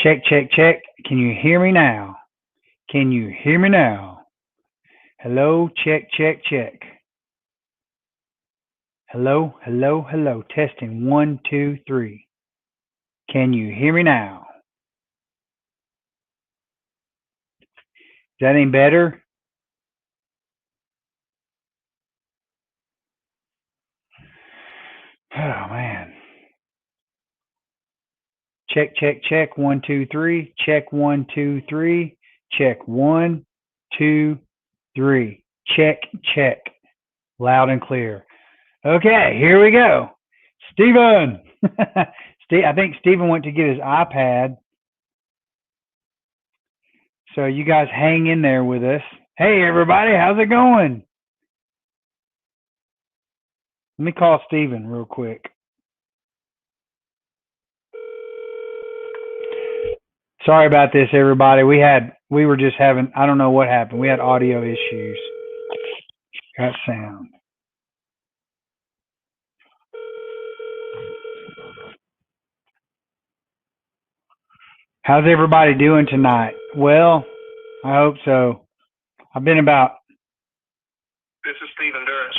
Check, check, check. Can you hear me now? Can you hear me now? Hello, check, check, check. Hello, hello, hello. Testing 1, 2, 3. Can you hear me now? Is that any better? Oh man. Check, check, check. 1, 2, 3. Check 1, 2, 3. Check 1, 2, 3. Check, check. Loud and clear. Okay, here we go. Steven. I think Steven went to get his iPad. So you guys hang in there with us. Hey everybody, how's it going? Let me call Steven real quick. Sorry about this, everybody. We were just having, I don't know what happened. We had audio issues. Got sound. How's everybody doing tonight? Well, I hope so. I've been This is Stephen Durrett.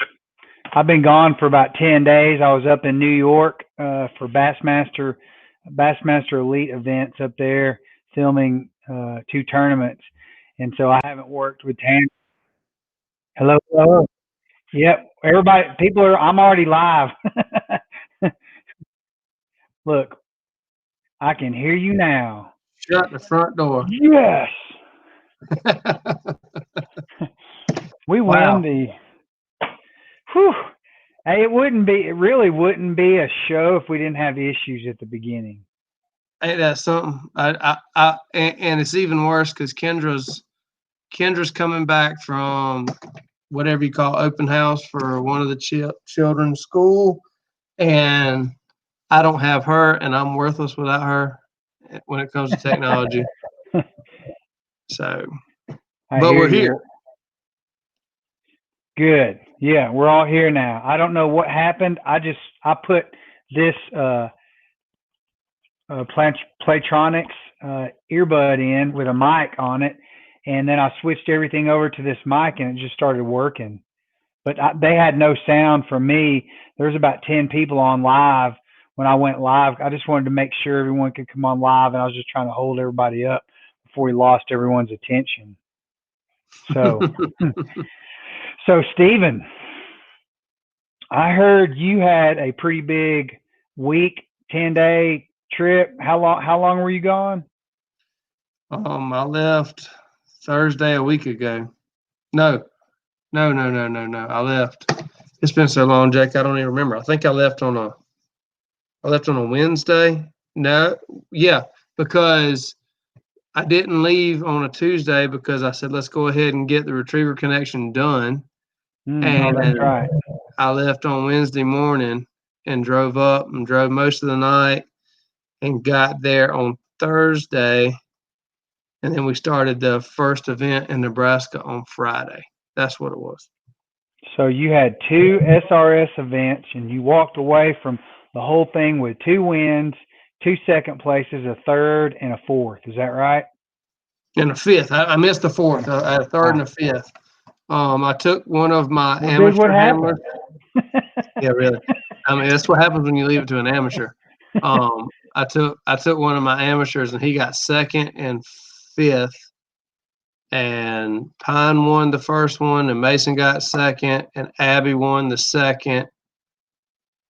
I've been gone for about 10 days. I was up in New York for Bassmaster Elite events up there, filming 2 tournaments. And so I haven't worked with Tanner. Hello, hello. Yep, everybody, I'm already live. Look, I can hear you now. Shut the front door. Yes. We Wow. win the. Whew. Hey, it really wouldn't be a show if we didn't have issues at the beginning. Ain't that something? And it's even worse because Kendra's coming back from whatever you call open house for one of the children's school, and I don't have her, and I'm worthless without her when it comes to technology. So, but we're here. Good. Yeah, we're all here now. I don't know what happened. I put this Playtronics earbud in with a mic on it, and then I switched everything over to this mic, and it just started working. But they had no sound from me. There was about 10 people on live when I went live. I just wanted to make sure everyone could come on live, and I was just trying to hold everybody up before we lost everyone's attention. So, so Stephen, I heard you had a pretty big week, 10-day trip. How long were you gone? I left Thursday a week ago. No. I left. It's been so long, Jake. I don't even remember. I think I left on a Wednesday. No, yeah, because I didn't leave on a Tuesday because I said let's go ahead and get the retriever connection done. And that's right. I left on Wednesday morning and drove up and drove most of the night and got there on Thursday. And then we started the first event in Nebraska on Friday. That's what it was. So you had 2 SRS events, and you walked away from the whole thing with 2 wins, 2 second places, a third, and a fourth. Is that right? And a fifth. I missed the fourth. I had a third and a fifth. I took one of my amateur handlers. Yeah, really. I mean, that's what happens when you leave it to an amateur. I took one of my amateurs, and he got second and fifth. And Pine won the first one, and Mason got second, and Abby won the second,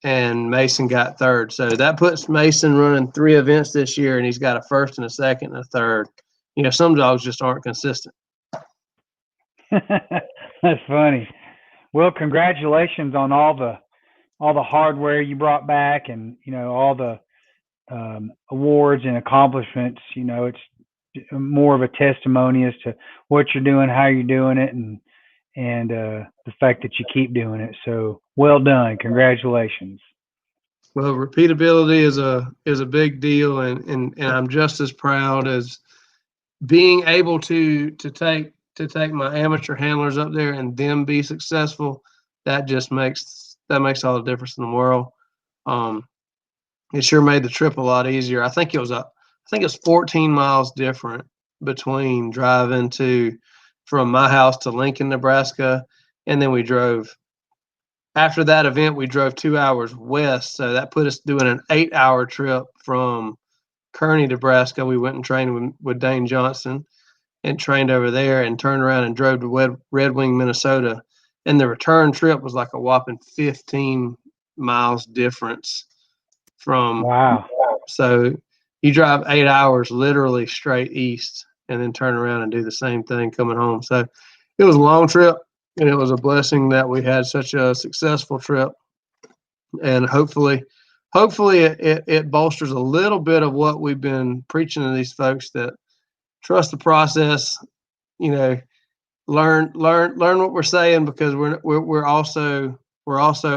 and Mason got third. So that puts Mason running 3 events this year, and he's got a first and a second and a third. You know, some dogs just aren't consistent. That's funny. Well, congratulations on all the hardware you brought back, and all the awards and accomplishments. It's more of a testimony as to what you're doing, how you're doing it, and the fact that you keep doing it. So well done. Congratulations. Well, repeatability is a big deal, and I'm just as proud as being able to take my amateur handlers up there and them be successful. That makes all the difference in the world. It sure made the trip a lot easier. I think it was think it's 14 miles different between driving from my house to Lincoln, Nebraska, and then we drove. After that event, we drove 2 hours west, so that put us doing an 8-hour trip from Kearney, Nebraska. We went and trained with Dane Johnson and trained over there, and turned around and drove to Red Wing, Minnesota. And the return trip was like a whopping 15 miles difference from. Wow. So you drive 8 hours literally straight east and then turn around and do the same thing coming home. So it was a long trip, and it was a blessing that we had such a successful trip. And hopefully it bolsters a little bit of what we've been preaching to these folks, that trust the process, learn what we're saying, because we're also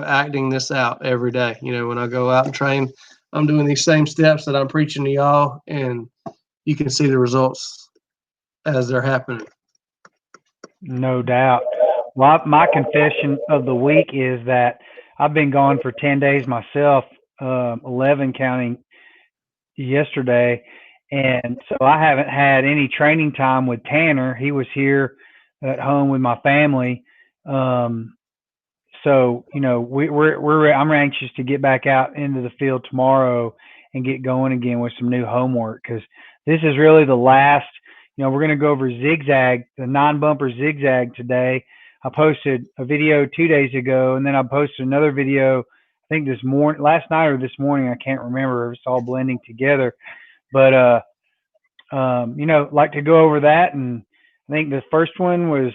acting this out every day. When I go out and train, I'm doing these same steps that I'm preaching to y'all, and you can see the results as they're happening. No doubt. Well, my confession of the week is that I've been gone for 10 days myself, 11 counting yesterday. And so I haven't had any training time with Tanner. He was here at home with my family. So, I'm anxious to get back out into the field tomorrow and get going again with some new homework, because this is really the last. We're going to go over zigzag, the non-bumper zigzag today. I posted a video 2 days ago, and then I posted another video, I think last night or this morning. I can't remember. It's all blending together. But, like to go over that. And I think the first one was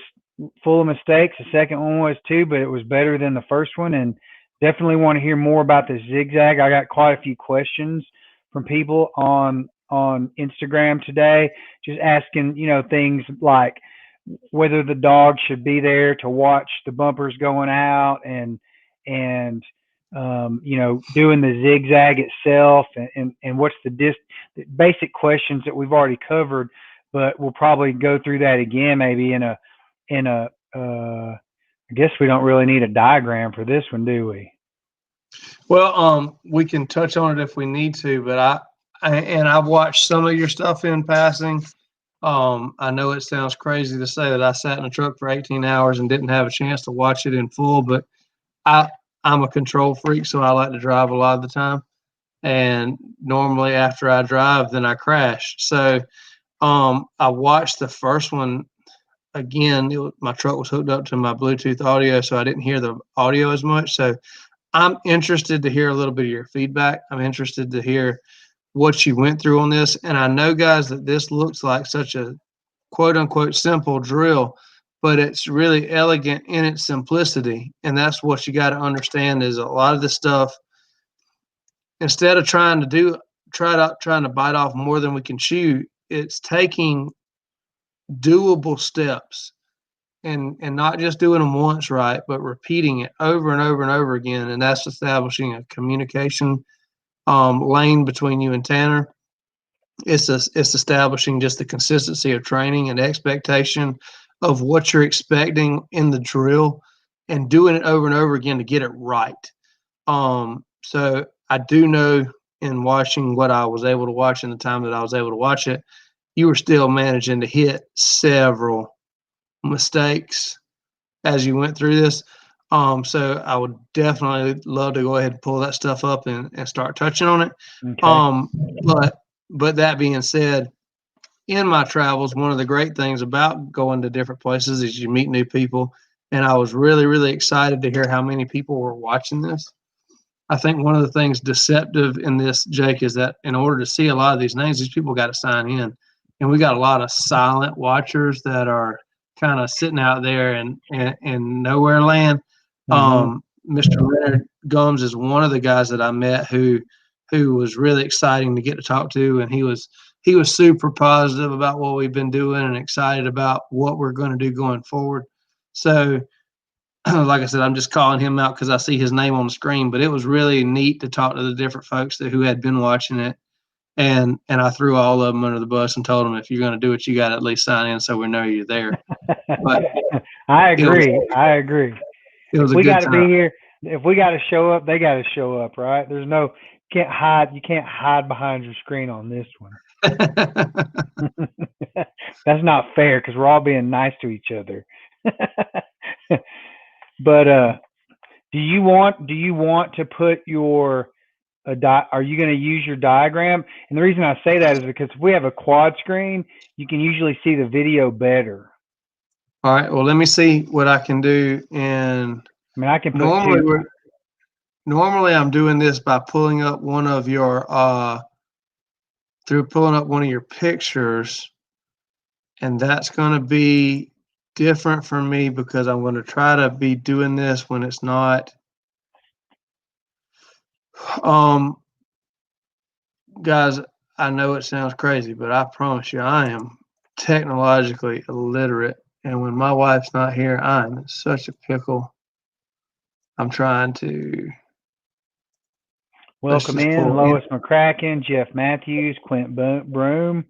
full of mistakes. The second one was too, but it was better than the first one. And definitely want to hear more about the zigzag. I got quite a few questions from people on Instagram today, just asking, things like whether the dog should be there to watch the bumpers going out, and doing the zigzag itself, and what's the basic questions that we've already covered, but we'll probably go through that again, maybe in a I guess we don't really need a diagram for this one, do we? Well, we can touch on it if we need to, but I've watched some of your stuff in passing. I know it sounds crazy to say that I sat in a truck for 18 hours and didn't have a chance to watch it in full, but I'm a control freak, so I like to drive a lot of the time. And normally after I drive, then I crash. So I watched the first one again. My truck was hooked up to my Bluetooth audio, so I didn't hear the audio as much. So I'm interested to hear a little bit of your feedback. I'm interested to hear what you went through on this. And I know, guys, that this looks like such a quote unquote simple drill, but it's really elegant in its simplicity. And that's what you got to understand, is a lot of this stuff, instead of trying to bite off more than we can chew, it's taking doable steps and not just doing them once right, but repeating it over and over and over again. And that's establishing a communication lane between you and Tanner. It's establishing just the consistency of training and expectation of what you're expecting in the drill, and doing it over and over again to get it right. So I do know, in watching what I was able to watch in the time that I was able to watch it, you were still managing to hit several mistakes as you went through this. So I would definitely love to go ahead and pull that stuff up and start touching on it. Okay. But that being said, in my travels, one of the great things about going to different places is you meet new people. And I was really, really excited to hear how many people were watching this. I think one of the things deceptive in this, Jake, is that in order to see a lot of these names, these people got to sign in. And we got a lot of silent watchers that are kind of sitting out there in nowhere land. Mr. Leonard Gums is one of the guys that I met who was really exciting to get to talk to, and he was super positive about what we've been doing and excited about what we're going to do going forward. So, like I said, I'm just calling him out because I see his name on the screen, but it was really neat to talk to the different folks who had been watching it. And I threw all of them under the bus and told them, if you're going to do it, you got to at least sign in so we know you're there. But I agree. It was we got to be here. If we got to show up, they got to show up, right? There's no can't hide. You can't hide behind your screen on this one. That's not fair because we're all being nice to each other. But do you want to put your are you going to use your diagram? And the reason I say that is because if we have a quad screen, you can usually see the video better. All right. Well, let me see what I can do. And I mean, I can put normally I'm doing this by pulling up one of your pulling up one of your pictures, and that's going to be different for me because I'm going to try to be doing this when it's not. Guys, I know it sounds crazy, but I promise you, I am technologically illiterate. And when my wife's not here, I'm in such a pickle. I'm trying to. Welcome in Lois McCracken, Jeff Matthews, Clint Broom,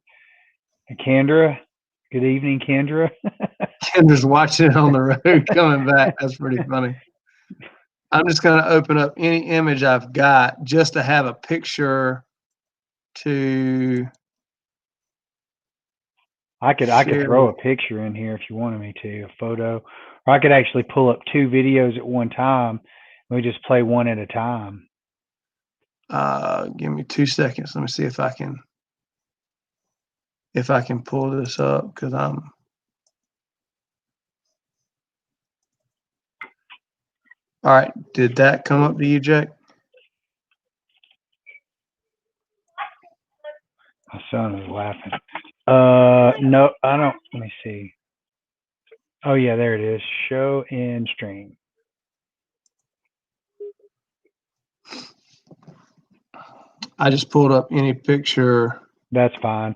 and Kendra. Good evening, Kendra. Kendra's watching it on the road coming back. That's pretty funny. I'm just going to open up any image I've got just to have a picture to. I could throw a picture in here if you wanted me to, a photo, or I could actually pull up 2 videos at one time. And we just play one at a time. Give me 2 seconds. Let me see if I can pull this up because I'm. All right. Did that come up to you, Jack? My son is laughing. No, I don't. Let me see. Oh yeah, there it is. Show in stream. I just pulled up any picture. That's fine.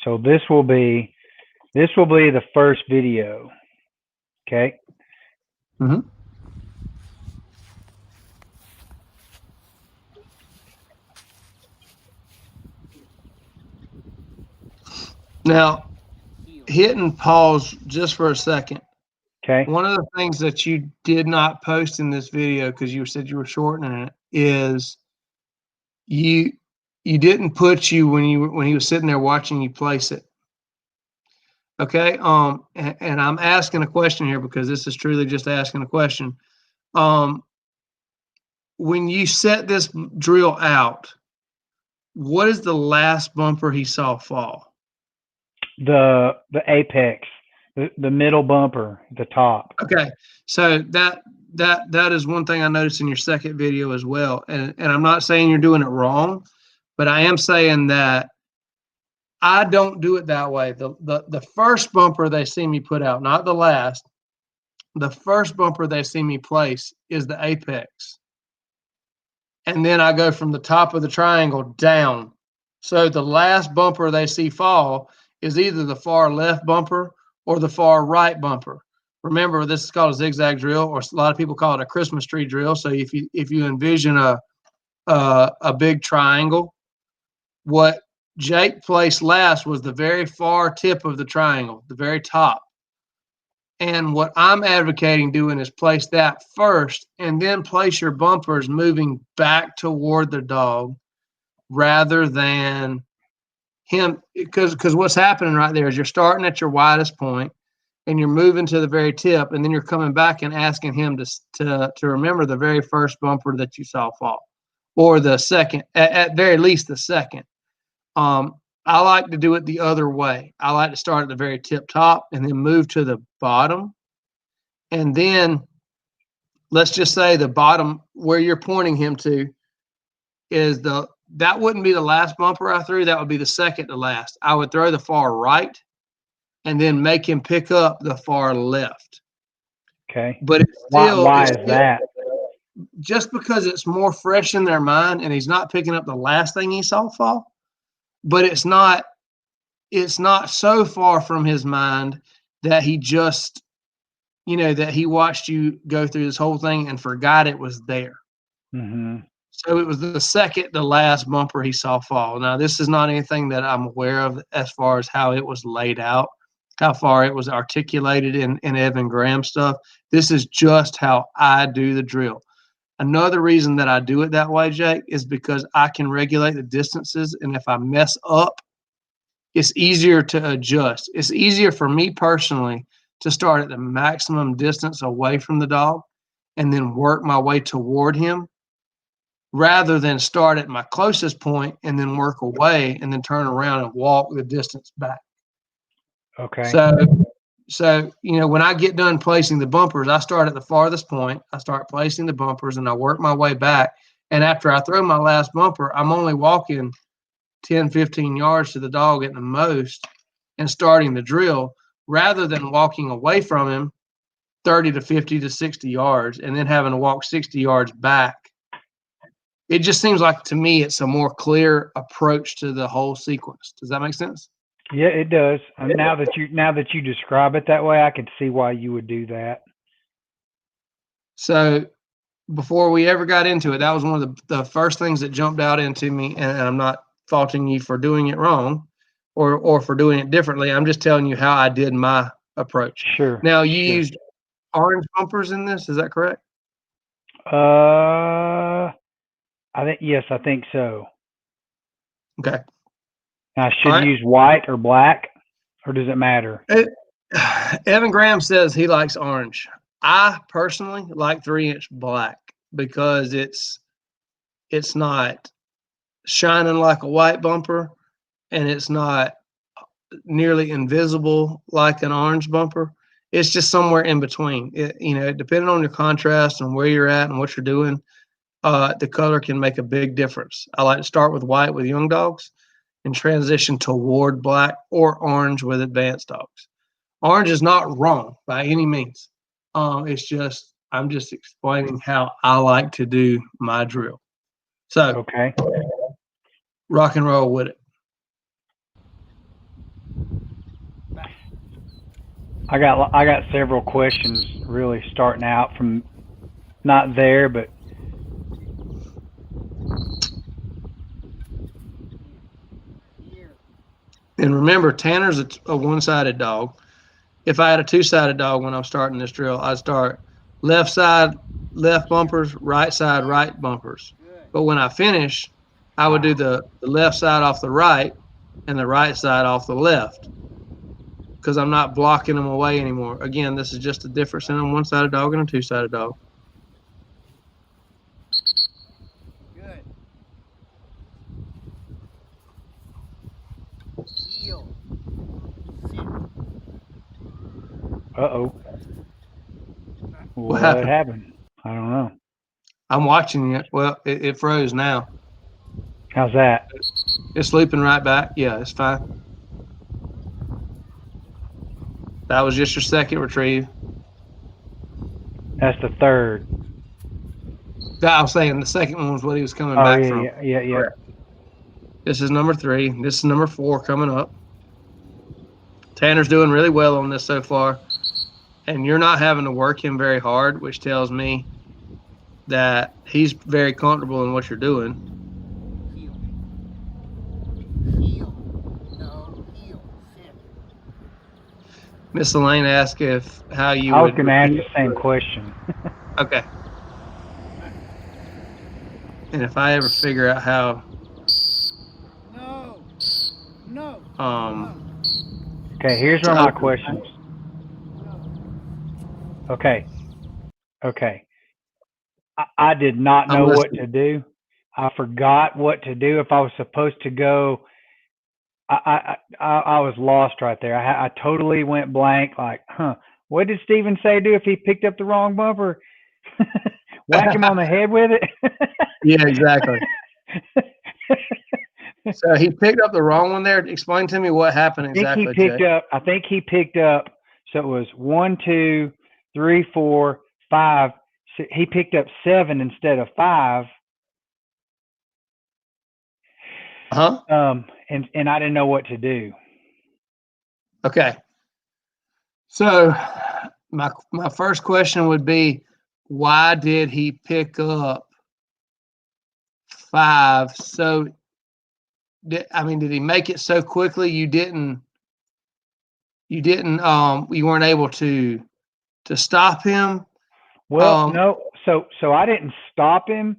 So this will be the first video. Okay. Mm-hmm. Now, hit and pause just for a second. Okay. One of the things that you did not post in this video because you said you were shortening it is you didn't put when he was sitting there watching you place it. Okay. And I'm asking a question here because this is truly just asking a question. When you set this drill out, what is the last bumper he saw fall? The apex, the middle bumper, the top. Okay. So that is one thing I noticed in your second video as well. And I'm not saying you're doing it wrong, but I am saying that I don't do it that way. The first bumper they see me put out, not the last, the first bumper they see me place is the apex. And then I go from the top of the triangle down. So the last bumper they see fall is either the far left bumper or the far right bumper. Remember, this is called a zigzag drill, or a lot of people call it a Christmas tree drill. So if you envision a big triangle, what Jake placed last was the very far tip of the triangle, the very top. And what I'm advocating doing is place that first and then place your bumpers moving back toward the dog rather than him. Because what's happening right there is you're starting at your widest point and you're moving to the very tip, and then you're coming back and asking him to remember the very first bumper that you saw fall, or the second, at very least the second. I like to do it the other way. I like to start at the very tip top and then move to the bottom. And then let's just say the bottom where you're pointing him to is that wouldn't be the last bumper I threw. That would be the second to last. I would throw the far right and then make him pick up the far left. Okay. But it's still, why is that? Just because it's more fresh in their mind and he's not picking up the last thing he saw fall. But it's not so far from his mind that he just, that he watched you go through this whole thing and forgot it was there. Mm-hmm. So it was the second to last bumper he saw fall. Now, this is not anything that I'm aware of as far as how it was laid out, how far it was articulated in Evan Graham stuff. This is just how I do the drill. Another reason that I do it that way, Jake, is because I can regulate the distances. And if I mess up, it's easier to adjust. It's easier for me personally to start at the maximum distance away from the dog and then work my way toward him rather than start at my closest point and then work away and then turn around and walk the distance back. Okay. So, when I get done placing the bumpers, I start at the farthest point. I start placing the bumpers and I work my way back. And after I throw my last bumper, I'm only walking 10, 15 yards to the dog at the most and starting the drill rather than walking away from him 30 to 50 to 60 yards and then having to walk 60 yards back. It just seems like, to me, it's a more clear approach to the whole sequence. Does that make sense? Yeah, it does. Now that you describe it that way, I can see why you would do that. So before we ever got into it, that was one of the first things that jumped out into me, and I'm not faulting you for doing it wrong or for doing it differently. I'm just telling you how I did my approach. Sure. Now, you used orange bumpers in this, is that correct? I think so. Okay. I should use white or black, or does it matter? Evan Graham says he likes orange. I personally like 3-inch black because it's not shining like a white bumper and it's not nearly invisible like an orange bumper. It's just somewhere in between. Depending on your contrast and where you're at and what you're doing, the color can make a big difference. I like to start with white with young dogs and transition toward black or orange with advanced dogs. Orange is not wrong by any means. I'm just explaining how I like to do my drill. So, okay, rock and roll with it. I got several questions really starting out from not there, but and remember, Tanner's a one-sided dog. If I had a two-sided dog when I'm starting this drill, I'd start left side, left bumpers, right side, right bumpers. But when I finish, I would do the left side off the right and the right side off the left because I'm not blocking them away anymore. Again, this is just a difference in a one-sided dog and a two-sided dog. Good. Heel. Uh-oh. What happened? I don't know. I'm watching it. Well, it froze now. How's that? It's looping right back. Yeah, it's fine. That was just your second retrieve. That's the third. I was saying the second one was what he was coming back from. Yeah. This is number 3. This is number 4 coming up. Tanner's doing really well on this so far. And you're not having to work him very hard, which tells me that he's very comfortable in what you're doing. Heel. No, heel. Sit. Miss Elaine asked how you I was going to ask the same question. Okay. And if I ever figure out how... No. Okay, here's one of my questions. Okay. I did not know what to do. I forgot what to do. If I was supposed to go, I was lost right there. I totally went blank. Like, what did Steven say do if he picked up the wrong bumper? Whack him on the head with it? Yeah, exactly. So he picked up the wrong one there. Explain to me what happened exactly. I think he picked up. So it was 1, 2, 3, 4, 5. So he picked up 7 instead of 5. And I didn't know what to do. Okay. So my first question would be, why did he pick up 5? So did he make it so quickly you weren't able to stop him? Well, no. So I didn't stop him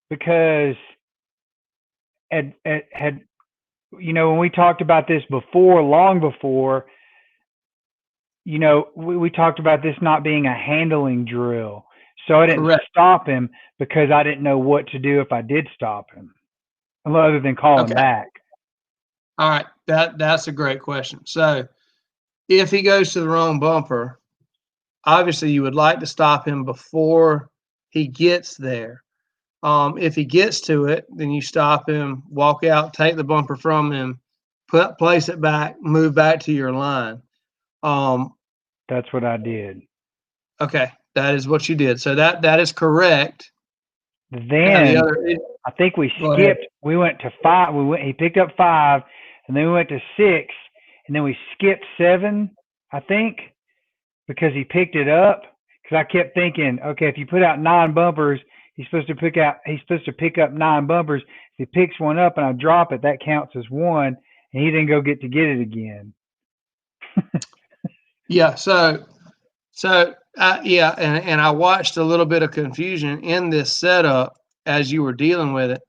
because had when we talked about this before, long before, we talked about this not being a handling drill. So I didn't Correct. stop him because I didn't know what to do if I did stop him, other than call him back. All right, that's a great question. So if he goes to the wrong bumper, obviously you would like to stop him before he gets there. If he gets to it, then you stop him, walk out, take the bumper from him, place it back, move back to your line. That's what I did. Okay, that is what you did. So that is correct. Then I think we skipped. We went to 5. He picked up 5, and then we went to 6, and then we skipped 7, I think, because he picked it up. Because I kept thinking, okay, if you put out 9 bumpers, he's supposed to pick up 9 bumpers. If he picks one up and I drop it, that counts as 1, and he didn't go get it again. Yeah. So and I watched a little bit of confusion in this setup as you were dealing with it.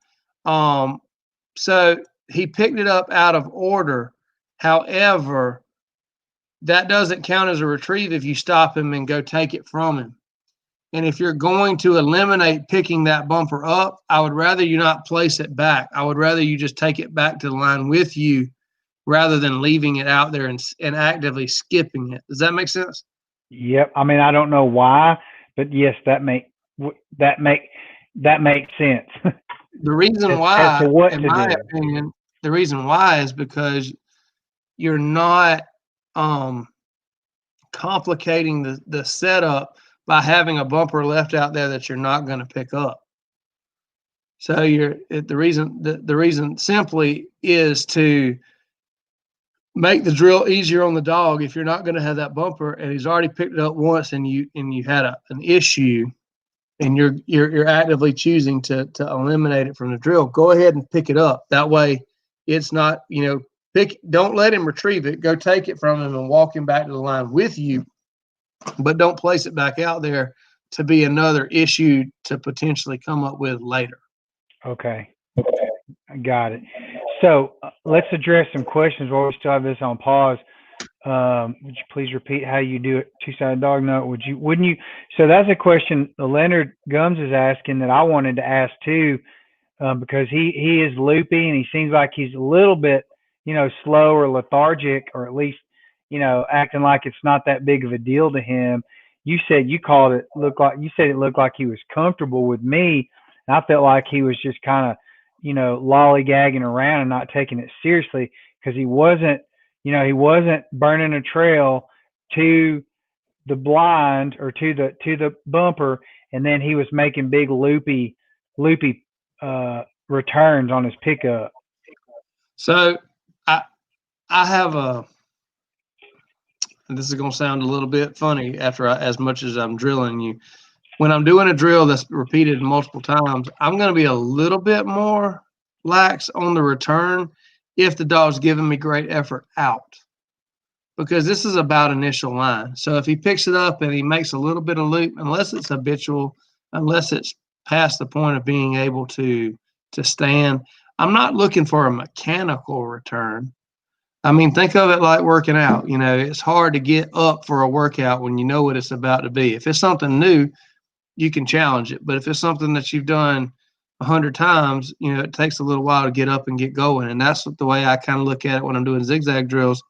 So he picked it up out of order. However, that doesn't count as a retrieve if you stop him and go take it from him. And if you're going to eliminate picking that bumper up, I would rather you not place it back. I would rather you just take it back to the line with you rather than leaving it out there and actively skipping it. Does that make sense? Yep. I mean, I don't know why, but yes, that makes sense. The reason why, in my opinion, the reason why is because you're not complicating the setup by having a bumper left out there that you're not going to pick up. So the reason simply is to make the drill easier on the dog. If you're not going to have that bumper and he's already picked it up once and you had an issue and you're actively choosing to eliminate it from the drill, go ahead and pick it up. That way it's not, don't let him retrieve it. Go take it from him and walk him back to the line with you, but don't place it back out there to be another issue to potentially come up with later. Okay. I got it. So let's address some questions while we still have this on pause. Would you please repeat how you do it? Two-sided dog nut. Wouldn't you? So that's a question Leonard Gums is asking that I wanted to ask too, because he is loopy and he seems like he's a little bit, slow or lethargic, or at least, acting like it's not that big of a deal to him. You said it looked like he was comfortable with me. And I felt like he was just kind of, lollygagging around and not taking it seriously, because he wasn't burning a trail to the blind or to the bumper, and then he was making big loopy returns on his pickup. So I have and this is going to sound a little bit funny as much as I'm drilling you. When I'm doing a drill that's repeated multiple times, I'm going to be a little bit more lax on the return if the dog's giving me great effort out, because this is about initial line. So if he picks it up and he makes a little bit of loop, unless it's habitual, unless it's past the point of being able to stand, I'm not looking for a mechanical return. I mean, think of it like working out. It's hard to get up for a workout when you know what it's about to be. If it's something new, you can challenge it. But if it's something that you've done 100 times, it takes a little while to get up and get going. And that's the way I kind of look at it when I'm doing zigzag drills,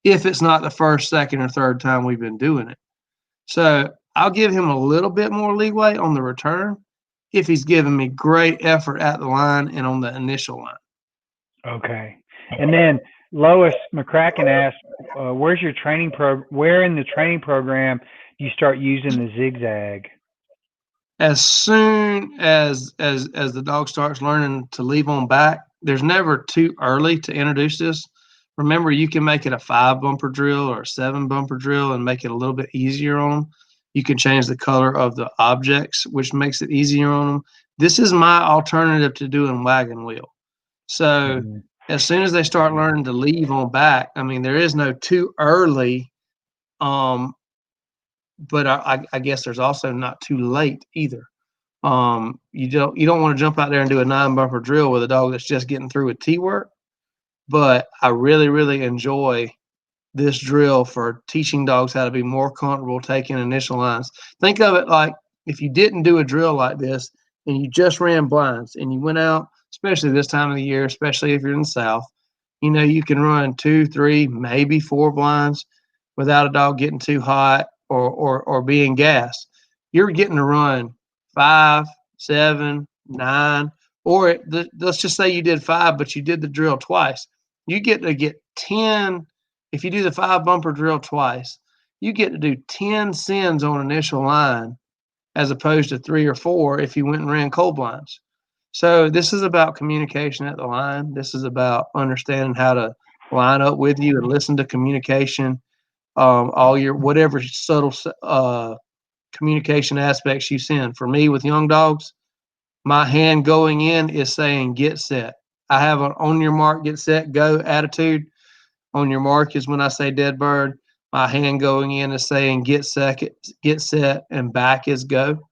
if it's not the first, second, or third time we've been doing it. So I'll give him a little bit more leeway on the return if he's giving me great effort at the line and on the initial line. Okay. And then Lois McCracken asked, where in the training program do you start using the zigzag? As soon as the dog starts learning to leave on back, there's never too early to introduce this. Remember, you can make it a 5 bumper drill or a 7 bumper drill and make it a little bit easier on them. You can change the color of the objects, which makes it easier on them. This is my alternative to doing wagon wheel. So as soon as they start learning to leave on back, I mean, there is no too early, but I guess there's also not too late either. You don't want to jump out there and do a 9-bumper drill with a dog that's just getting through with T work. But I really, really enjoy this drill for teaching dogs how to be more comfortable taking initial lines. Think of it like if you didn't do a drill like this and you just ran blinds and you went out, especially this time of the year, especially if you're in the South, you can run 2, 3, maybe 4 blinds without a dog getting too hot or being gassed. You're getting to run 5, 7, 9, or let's just say you did 5, but you did the drill twice. You get to get 10. If you do the 5-bumper drill twice, you get to do 10 sends on initial line as opposed to 3 or 4 if you went and ran cold blinds. So this is about communication at the line. This is about understanding how to line up with you and listen to communication, all your whatever subtle communication aspects you send. For me with young dogs, my hand going in is saying get set. I have an on your mark, get set, go attitude. On your mark is when I say dead bird. My hand going in is saying get set, and back is go.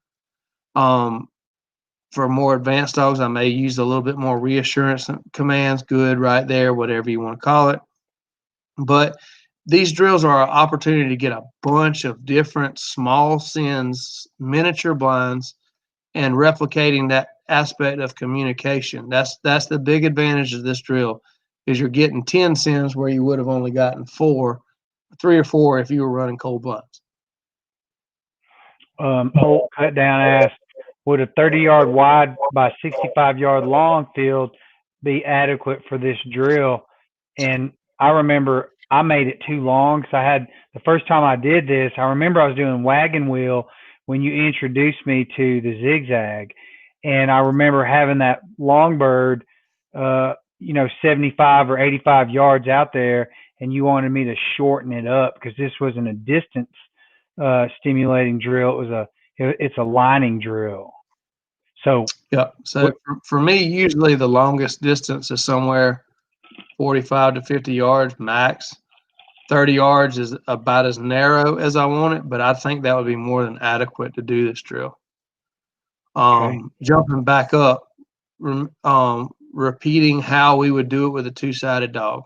For more advanced dogs, I may use a little bit more reassurance commands, good, right there, whatever you want to call it. But these drills are an opportunity to get a bunch of different small sends, miniature blinds, and replicating that aspect of communication. That's the big advantage of this drill, is you're getting 10 sends where you would have only gotten 3 or 4 if you were running cold blinds. Holt Cut Down asked, would a 30-yard wide by 65-yard long field be adequate for this drill? And I remember I made it too long. So the first time I did this, I remember I was doing wagon wheel when you introduced me to the zigzag. And I remember having that long bird, 75 or 85 yards out there, and you wanted me to shorten it up because this wasn't a distance stimulating drill. It's a lining drill. So yeah. So for me, usually the longest distance is somewhere 45 to 50 yards max. 30 yards is about as narrow as I want it, but I think that would be more than adequate to do this drill. Okay. Jumping back up, repeating how we would do it with a 2-sided dog.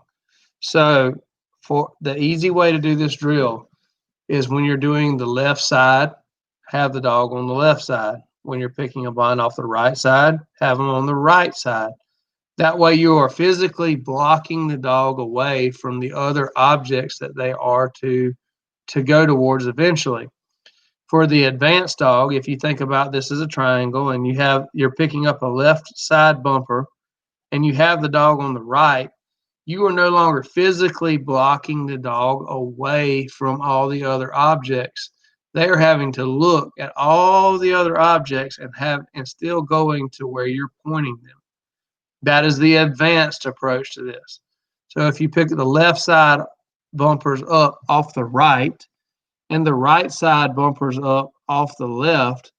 So for the easy way to do this drill is when you're doing the left side, have the dog on the left side. When you're picking a blind off the right side, have them on the right side. That way you are physically blocking the dog away from the other objects that they are to go towards eventually. For the advanced dog, if you think about this as a triangle and you're picking up a left side bumper and you have the dog on the right, you are no longer physically blocking the dog away from all the other objects. They are having to look at all the other objects and still going to where you're pointing them. That is the advanced approach to this. So if you pick the left side bumpers up off the right and the right side bumpers up off the left,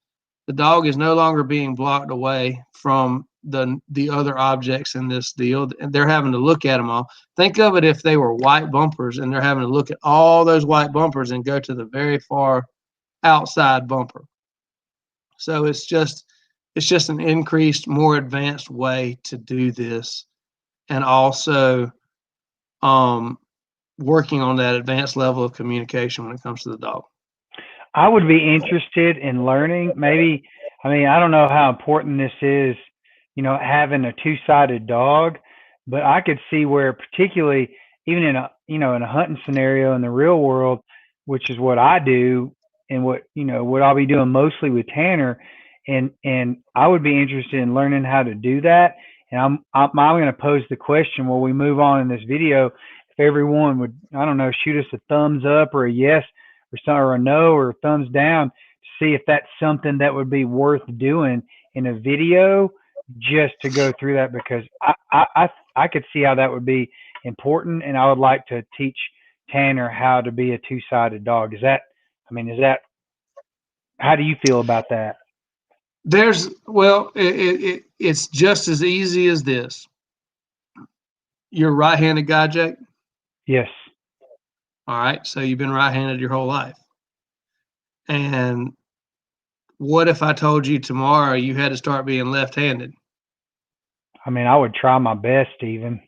the dog is no longer being blocked away from the other objects in this deal. They're having to look at them all. Think of it if they were white bumpers and they're having to look at all those white bumpers and go to the very far outside bumper. So it's just an increased, more advanced way to do this, and also working on that advanced level of communication when it comes to the dog. I would be interested in learning. I don't know how important this is, having a 2-sided dog, but I could see where, particularly even in a hunting scenario in the real world, which is what I do and what I'll be doing mostly with Tanner, and I would be interested in learning how to do that. And I'm going to pose the question while we move on in this video. If everyone would, I don't know, shoot us a thumbs up or a yes or a no or a thumbs down to see if that's something that would be worth doing in a video, just to go through that, because I could see how that would be important, and I would like to teach Tanner how to be a 2-sided dog. Is that how do you feel about that? It's just as easy as this. You're a right-handed guy, Jake? Yes. All right. So you've been right-handed your whole life. And What if I told you tomorrow you had to start being left-handed? I mean, I would try my best, Stephen.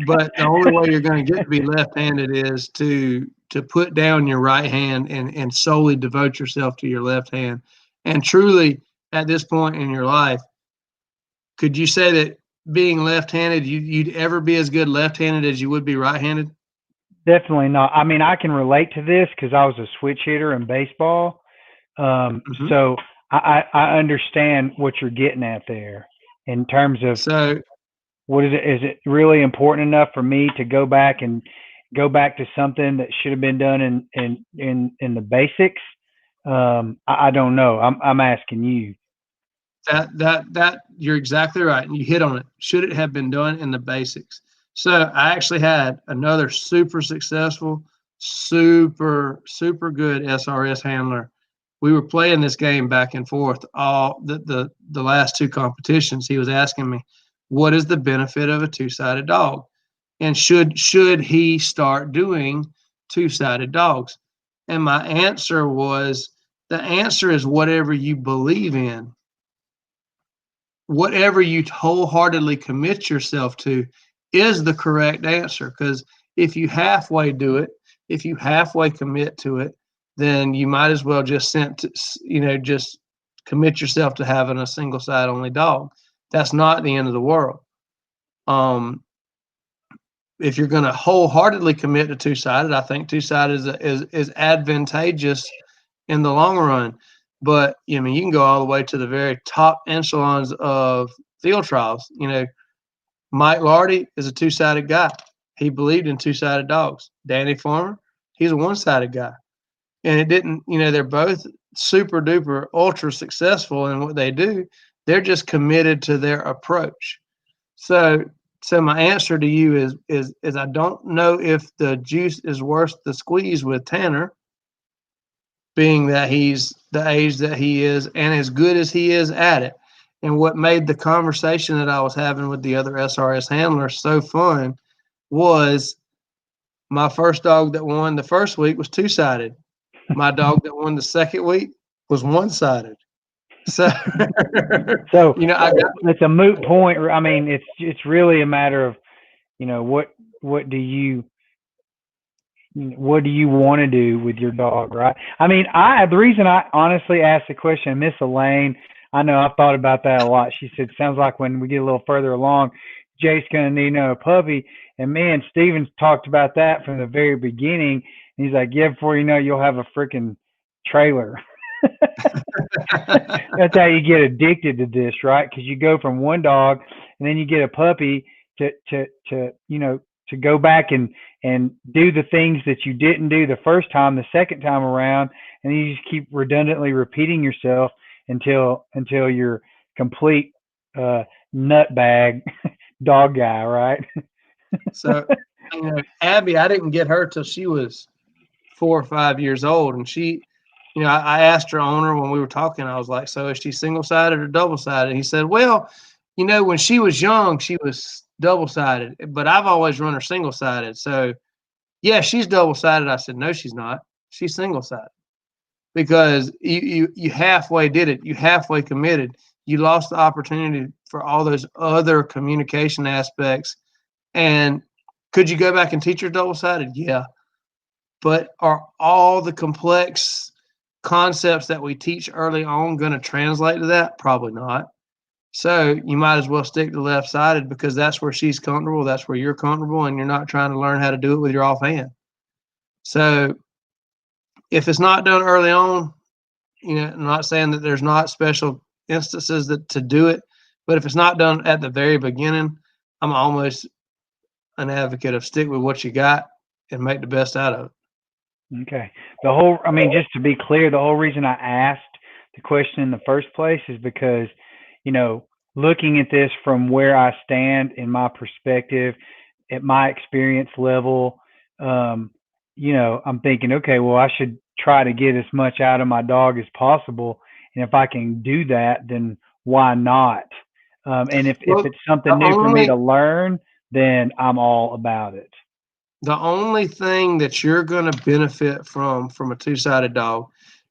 But the only way you're going to get to be left-handed is to put down your right hand and solely devote yourself to your left hand. And truly, at this point in your life, could you say that being left-handed, you'd ever be as good left-handed as you would be right-handed? Definitely not. I mean, I can relate to this because I was a switch hitter in baseball. So I understand what you're getting at there in terms of what is it? Is it really important enough for me to go back to something that should have been done in the basics? I don't know. I'm asking you. That you're exactly right, and you hit on it. Should it have been done in the basics? So I actually had another super successful, super good SRS handler. We were playing this game back and forth all the last two competitions. He was asking me, what is the benefit of a two-sided dog? And should he start doing two-sided dogs? And my answer was, the answer is whatever you believe in. Whatever you wholeheartedly commit yourself to is the correct answer. Because if you halfway do it, if you halfway commit to it, then you might as well just just commit yourself to having a single side only dog. That's not the end of the world. If you're going to wholeheartedly commit to two-sided, I think two-sided is advantageous in the long run. But I mean, you can go all the way to the very top echelons of field trials. Mike Lardy is a two-sided guy. He believed in two-sided dogs. Danny Farmer, he's a one-sided guy. And it didn't, they're both super duper ultra successful in what they do. They're just committed to their approach. So my answer to you is I don't know if the juice is worth the squeeze with Tanner, being that he's the age that he is and as good as he is at it. And what made the conversation that I was having with the other SRS handlers so fun was my first dog that won the first week was two-sided. My dog that won the second week was one-sided. So it's a moot point. I mean, it's really a matter of, what do you want to do with your dog, right? I mean, the reason I honestly asked the question, Miss Elaine, I know I've thought about that a lot. She said, sounds like when we get a little further along, Jake's going to need a puppy. And man, Steven's talked about that from the very beginning. And he's like, yeah, before you know, you'll have a freaking trailer. That's how you get addicted to this, right? Because you go from one dog and then you get a puppy to go back and do the things that you didn't do the first time, the second time around, and you just keep redundantly repeating yourself until you're complete nutbag dog guy, right? So, Abby, I didn't get her till she was 4 or 5 years old, and she, I asked her owner when we were talking. I was like, "So is she single-sided or double-sided?" He said, "Well, when she was young, she was double-sided, but I've always run her single-sided. So, yeah, she's double-sided." I said, "No, she's not. She's single-sided because you halfway did it. You halfway committed. You lost the opportunity for all those other communication aspects. And could you go back and teach her double-sided? Yeah, but are all the complex concepts that we teach early on going to translate to that? Probably not. So you might as well stick to left-sided because that's where she's comfortable, that's where you're comfortable, and you're not trying to learn how to do it with your offhand. So if it's not done early on, I'm not saying that there's not special instances to do it, but if it's not done at the very beginning, I'm almost an advocate of stick with what you got and make the best out of it. Okay. Just to be clear, the whole reason I asked the question in the first place is because, looking at this from where I stand in my perspective, at my experience level, I'm thinking, okay, well, I should try to get as much out of my dog as possible. And if I can do that, then why not? And if it's something new for me to learn, then I'm all about it. The only thing that you're going to benefit from a two-sided dog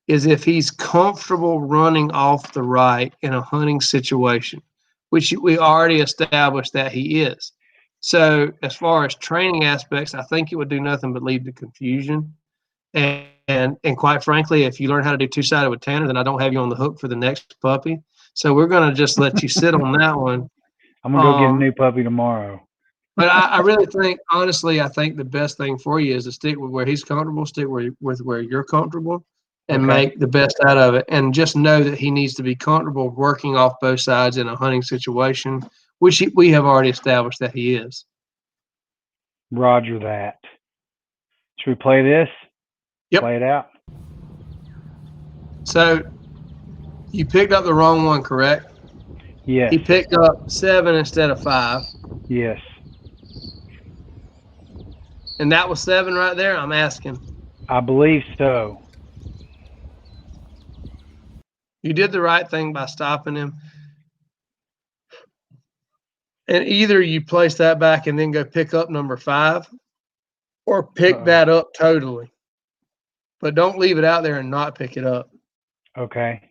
is if he's comfortable running off the right in a hunting situation, which we already established that he is. So as far as training aspects, I think it would do nothing but lead to confusion. And quite frankly, if you learn how to do two-sided with Tanner, then I don't have you on the hook for the next puppy. So we're going to just let you sit on that one. I'm going to go get a new puppy tomorrow. But I really think, honestly, I think the best thing for you is to stick with where he's comfortable, stick with where you're comfortable, and make the best out of it. And just know that he needs to be comfortable working off both sides in a hunting situation, which we have already established that he is. Roger that. Should we play this? Yep. Play it out. So you picked up the wrong one, correct? Yes. He picked up 7 instead of 5. Yes. And that was 7 right there? I'm asking. I believe so. You did the right thing by stopping him. And either you place that back and then go pick up number 5, or pick that up totally. But don't leave it out there and not pick it up. Okay.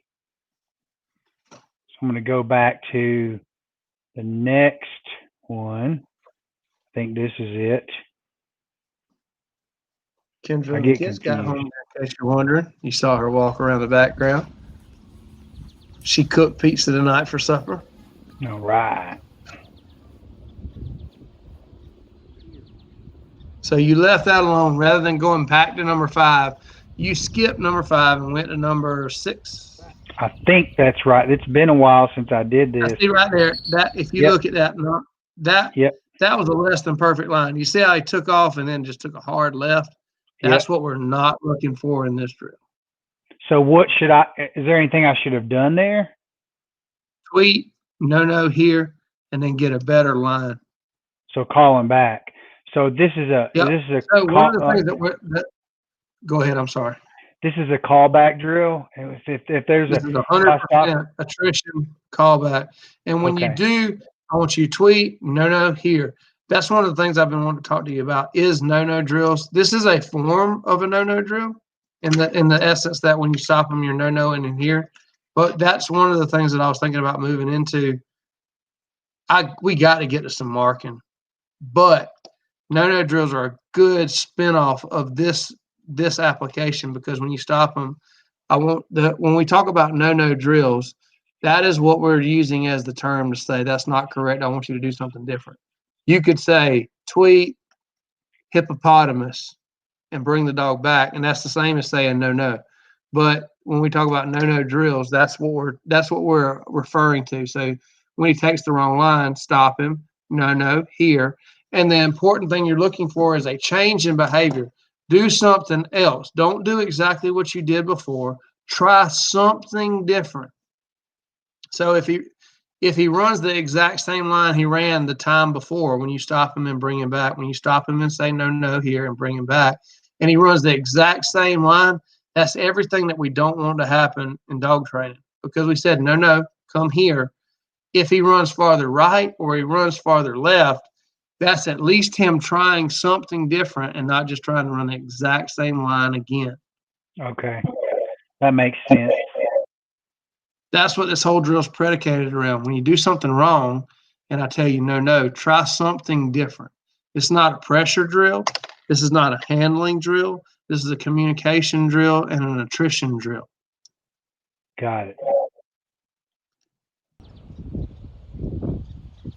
So I'm going to go back to the next one. I think this is it. Kendra and the kids got home, in case you're wondering. You saw her walk around the background. She cooked pizza tonight for supper. All right. So you left that alone rather than going back to number 5. You skipped number 5 and went to number 6. I think that's right. It's been a while since I did this. I see right there. That if you look at that, that was a less than perfect line. You see how he took off and then just took a hard left? That's what we're not looking for in this drill. So is there anything I should have done there? Tweet, no here, and then get a better line. So call him back. So this is a So one of the things go ahead. I'm sorry. This is a callback drill. If there's this is 100% attrition callback, and when you do, I want you to tweet no here. That's one of the things I've been wanting to talk to you about is no drills. This is a form of a no drill, in the essence that when you stop them, you're no and in here. But that's one of the things that I was thinking about moving into. We got to get to some marking, but no drills are a good spinoff of this application, because when you stop them, when we talk about no drills, that is what we're using as the term to say that's not correct. I want you to do something different. You could say tweet hippopotamus and bring the dog back, and that's the same as saying no. But when we talk about no drills, that's what we're referring to. So when he takes the wrong line, stop him. No here. And the important thing you're looking for is a change in behavior. Do something else. Don't do exactly what you did before. Try something different. So if he runs the exact same line he ran the time before, when you stop him and bring him back, when you stop him and say no here and bring him back, and he runs the exact same line, that's everything that we don't want to happen in dog training, because we said no, come here. If he runs farther right or he runs farther left, that's at least him trying something different and not just trying to run the exact same line again. Okay. That makes sense. That's what this whole drill is predicated around. When you do something wrong and I tell you no, try something different. It's not a pressure drill. This is not a handling drill. This is a communication drill and an attrition drill. Got it.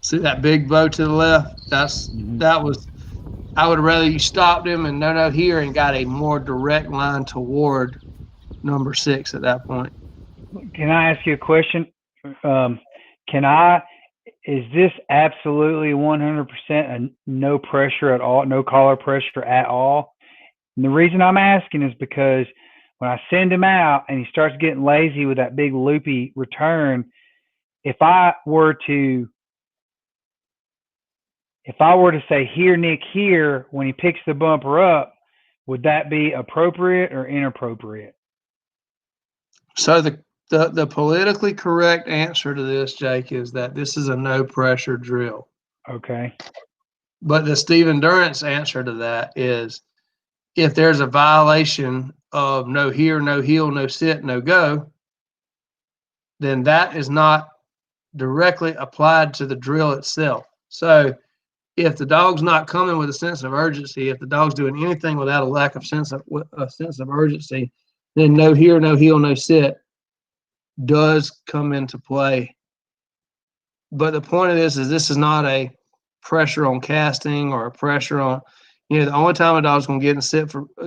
See that big bow to the left? I would rather you stopped him and no here and got a more direct line toward number 6 at that point. Can I ask you a question? Is this absolutely 100% a no pressure at all, no collar pressure at all? And the reason I'm asking is because when I send him out and he starts getting lazy with that big loopy return, if I were to say here, Nick, here, when he picks the bumper up, would that be appropriate or inappropriate? So the politically correct answer to this, Jake, is that this is a no pressure drill. Okay. But the Stephen Durant's answer to that is, if there's a violation of no here, no heel, no sit, no go, then that is not directly applied to the drill itself. So if the dog's not coming with a sense of urgency, if the dog's doing anything without a lack of sense of urgency, then no here, no heel, no sit does come into play. But the point of this is not a pressure on casting or a pressure on, the only time a dog's going to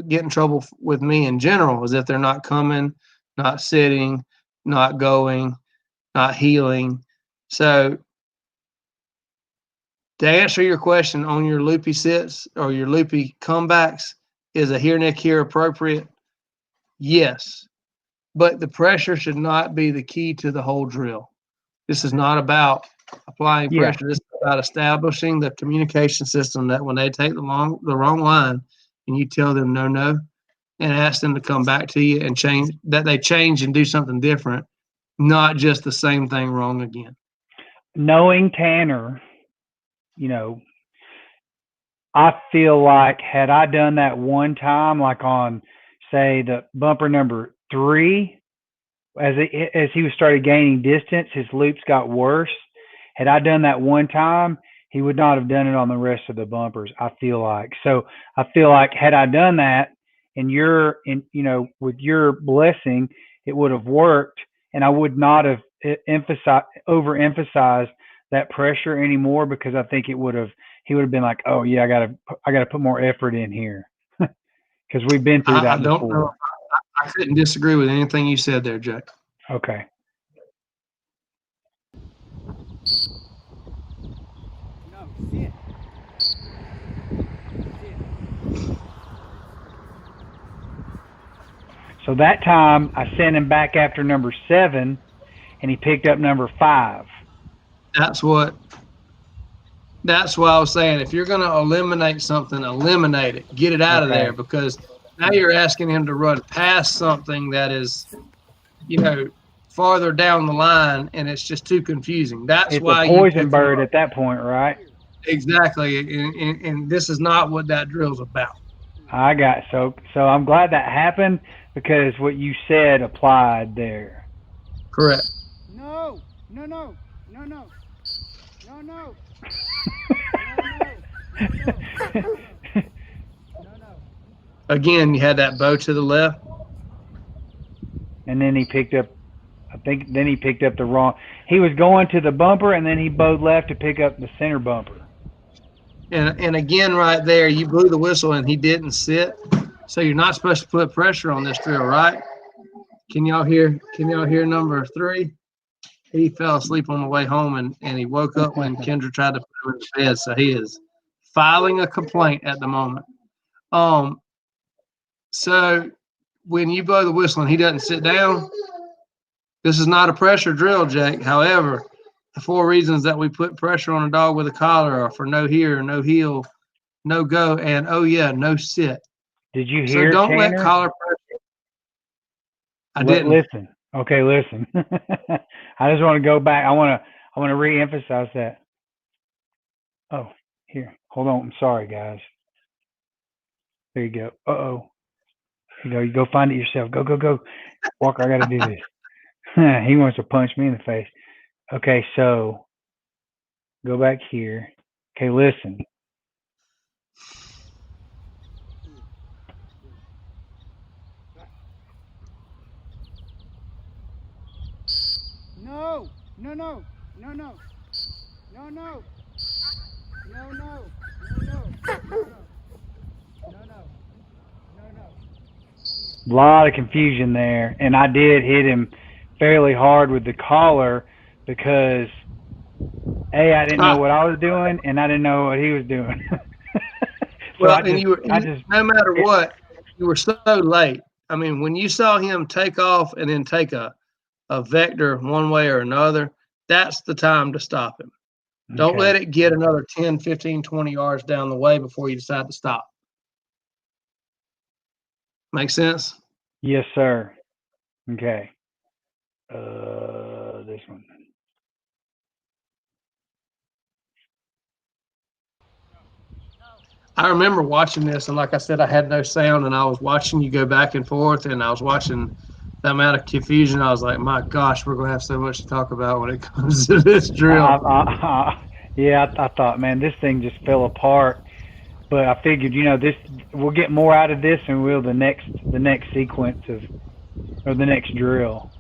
get in trouble with me in general is if they're not coming, not sitting, not going, not heeling. So to answer your question on your loopy sits or your loopy comebacks, is a here, neck, here appropriate? Yes. But the pressure should not be the key to the whole drill. This is not about applying pressure. This is about establishing the communication system that when they take the wrong line and you tell them no, and ask them to come back to you and change and do something different, not just the same thing wrong again. Knowing Tanner, I feel like had I done that one time, like on, say, the bumper number 3, as he started gaining distance, his loops got worse. Had I done that one time, he would not have done it on the rest of the bumpers, I feel like. So I feel like had I done that with your blessing, it would have worked, and I would not have overemphasized that pressure anymore, because I think he would have been like, oh yeah, I gotta put more effort in here. Because we've been through that before. Don't know. I couldn't disagree with anything you said there, Jack. Okay. No, sit. So that time I sent him back after number 7, and he picked up number 5. That's why I was saying, if you're going to eliminate something, eliminate it, get it out of there, because now you're asking him to run past something that is, farther down the line, and it's just too confusing. That's why it's a poison bird at that point, right? Exactly, and this is not what that drill's about. I got so I'm glad that happened, because what you said applied there. Correct. No. Again, you had that bow to the left. And then he picked up, the wrong. He was going to the bumper, and then he bowed left to pick up the center bumper. And again, right there, you blew the whistle, and he didn't sit. So you're not supposed to put pressure on this drill, right? Can y'all hear number 3? He fell asleep on the way home, and he woke up when Kendra tried to put him in the bed. So he is filing a complaint at the moment. So when you blow the whistle and he doesn't sit down, this is not a pressure drill, Jake. However, the 4 reasons that we put pressure on a dog with a collar are for no here, no heel, no go, and no sit. Did you hear? So don't Tanner? let collar pressure. I didn't listen. Okay, listen. I just want to go back. I want to re-emphasize that. Oh, here. Hold on. I'm sorry, guys. There you go. Uh-oh. You go find it yourself. Go. Walker, I got to do this. He wants to punch me in the face. Okay, so go back here. Okay, listen. No. A lot of confusion there, and I did hit him fairly hard with the collar, because I didn't know what I was doing, and I didn't know what he was doing. No matter what, you were so late. I mean, when you saw him take off and then take a vector one way or another, that's the time to stop him. Okay. Don't let it get another 10, 15, 20 yards down the way before you decide to stop. Make sense? Yes, sir. Okay. This one. I remember watching this, and like I said, I had no sound, and I was watching you go back and forth, and I was watching the amount of confusion. I was like, my gosh, we're going to have so much to talk about when it comes to this drill. Yeah, I thought, man, this thing just fell apart. But I figured, this we'll get more out of this than we'll the next sequence or the next drill.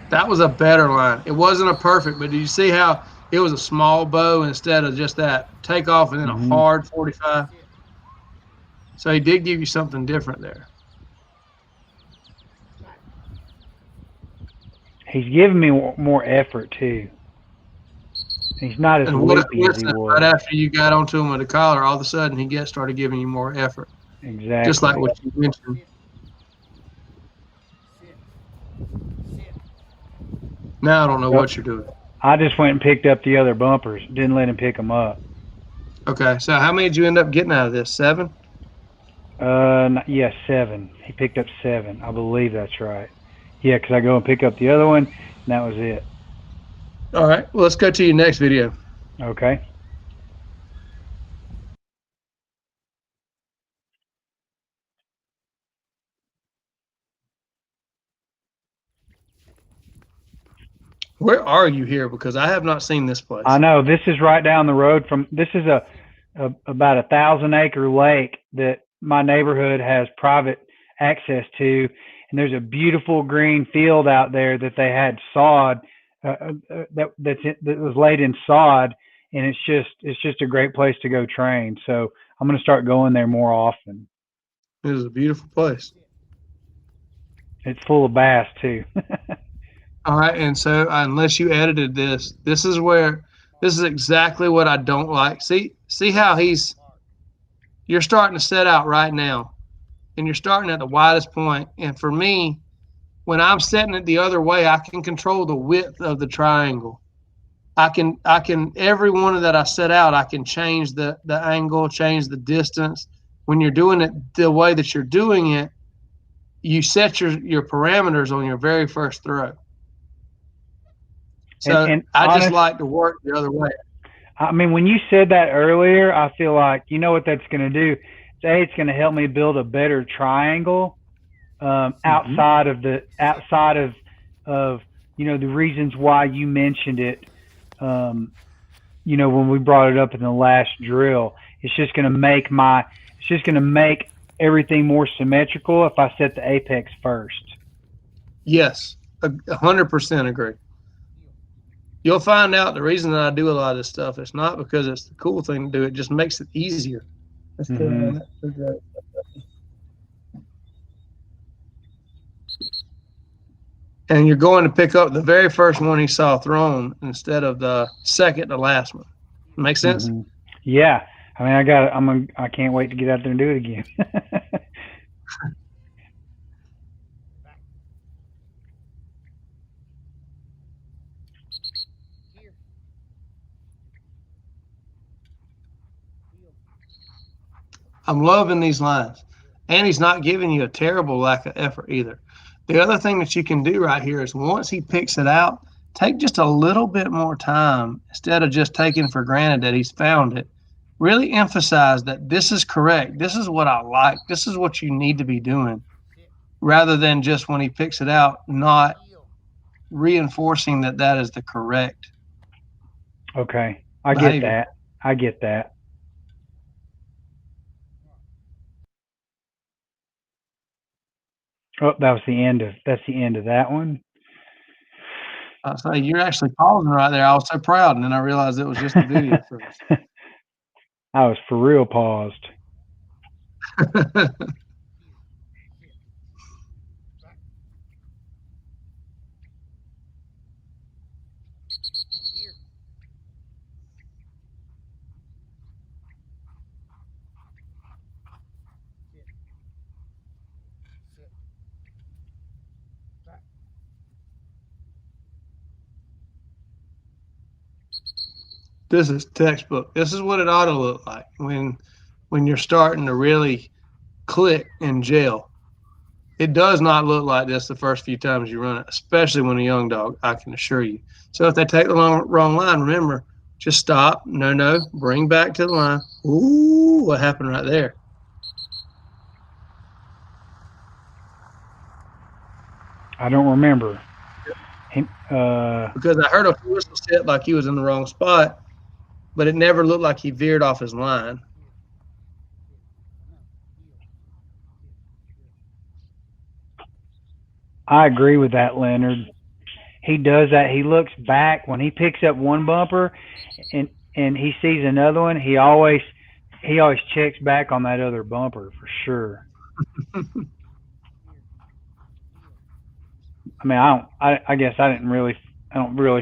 That was a better line. It wasn't a perfect, but did you see how it was a small bow instead of just that takeoff and then a hard 45? So he did give you something different there. He's giving me more effort too. He's not as loopy as he was. Right after you got onto him with the collar, all of a sudden he started giving you more effort. Exactly. Just like what you mentioned. Now I don't know what you're doing. I just went and picked up the other bumpers. Didn't let him pick them up. Okay, so how many did you end up getting out of this? 7? Yeah, 7. He picked up 7. I believe that's right. Yeah, because I go and pick up the other one, and that was it. All right, well, let's go to your next video. Okay. Where are you here? Because I have not seen this place. I know. This is right down the road from, this is about 1,000-acre lake that my neighborhood has private access to. And there's a beautiful green field out there that they had sod, that was laid in sod. And it's just a great place to go train. So I'm going to start going there more often. It is a beautiful place. It's full of bass too. All right, and so unless you edited this, this is exactly what I don't like. See how you're starting to set out right now, and you're starting at the widest point. And for me, when I'm setting it the other way, I can control the width of the triangle. I can every one of that I set out, I can change the angle, change the distance. When you're doing it the way that you're doing it, you set your parameters on your very first throw. So and I just like to work the other way. I mean, when you said that earlier, I feel like, you know what that's going to do? It's going to help me build a better triangle outside of the reasons why you mentioned it. When we brought it up in the last drill, it's just going to make everything more symmetrical if I set the apex first. Yes, 100% agree. You'll find out the reason that I do a lot of this stuff, it's not because it's the cool thing to do. It just makes it easier. And you're going to pick up the very first one he saw thrown instead of the second to last one. Make sense? Yeah. I mean, I can't wait to get out there and do it again. I'm loving these lines. And he's not giving you a terrible lack of effort either. The other thing that you can do right here is once he picks it out, take just a little bit more time instead of just taking for granted that he's found it. Really emphasize that this is correct. This is what I like. This is what you need to be doing. Rather than just when he picks it out, not reinforcing that is the correct. Okay. I get that. Oh, that's the end of that one. I say you're actually pausing right there. I was so proud, and then I realized it was just a video first. I was for real paused. This is textbook. This is what it ought to look like when you're starting to really click and gel. It does not look like this the first few times you run it, especially when a young dog, I can assure you. So if they take the wrong line, remember, Just stop. No. Bring back to the line. Ooh, what happened right there? I don't remember. Because I heard a whistle set like he was in the wrong spot, but it never looked like he veered off his line. I agree with that, Leonard. He does that. He looks back when he picks up one bumper, and he sees another one. He always checks back on that other bumper for sure. I mean, I guess I don't really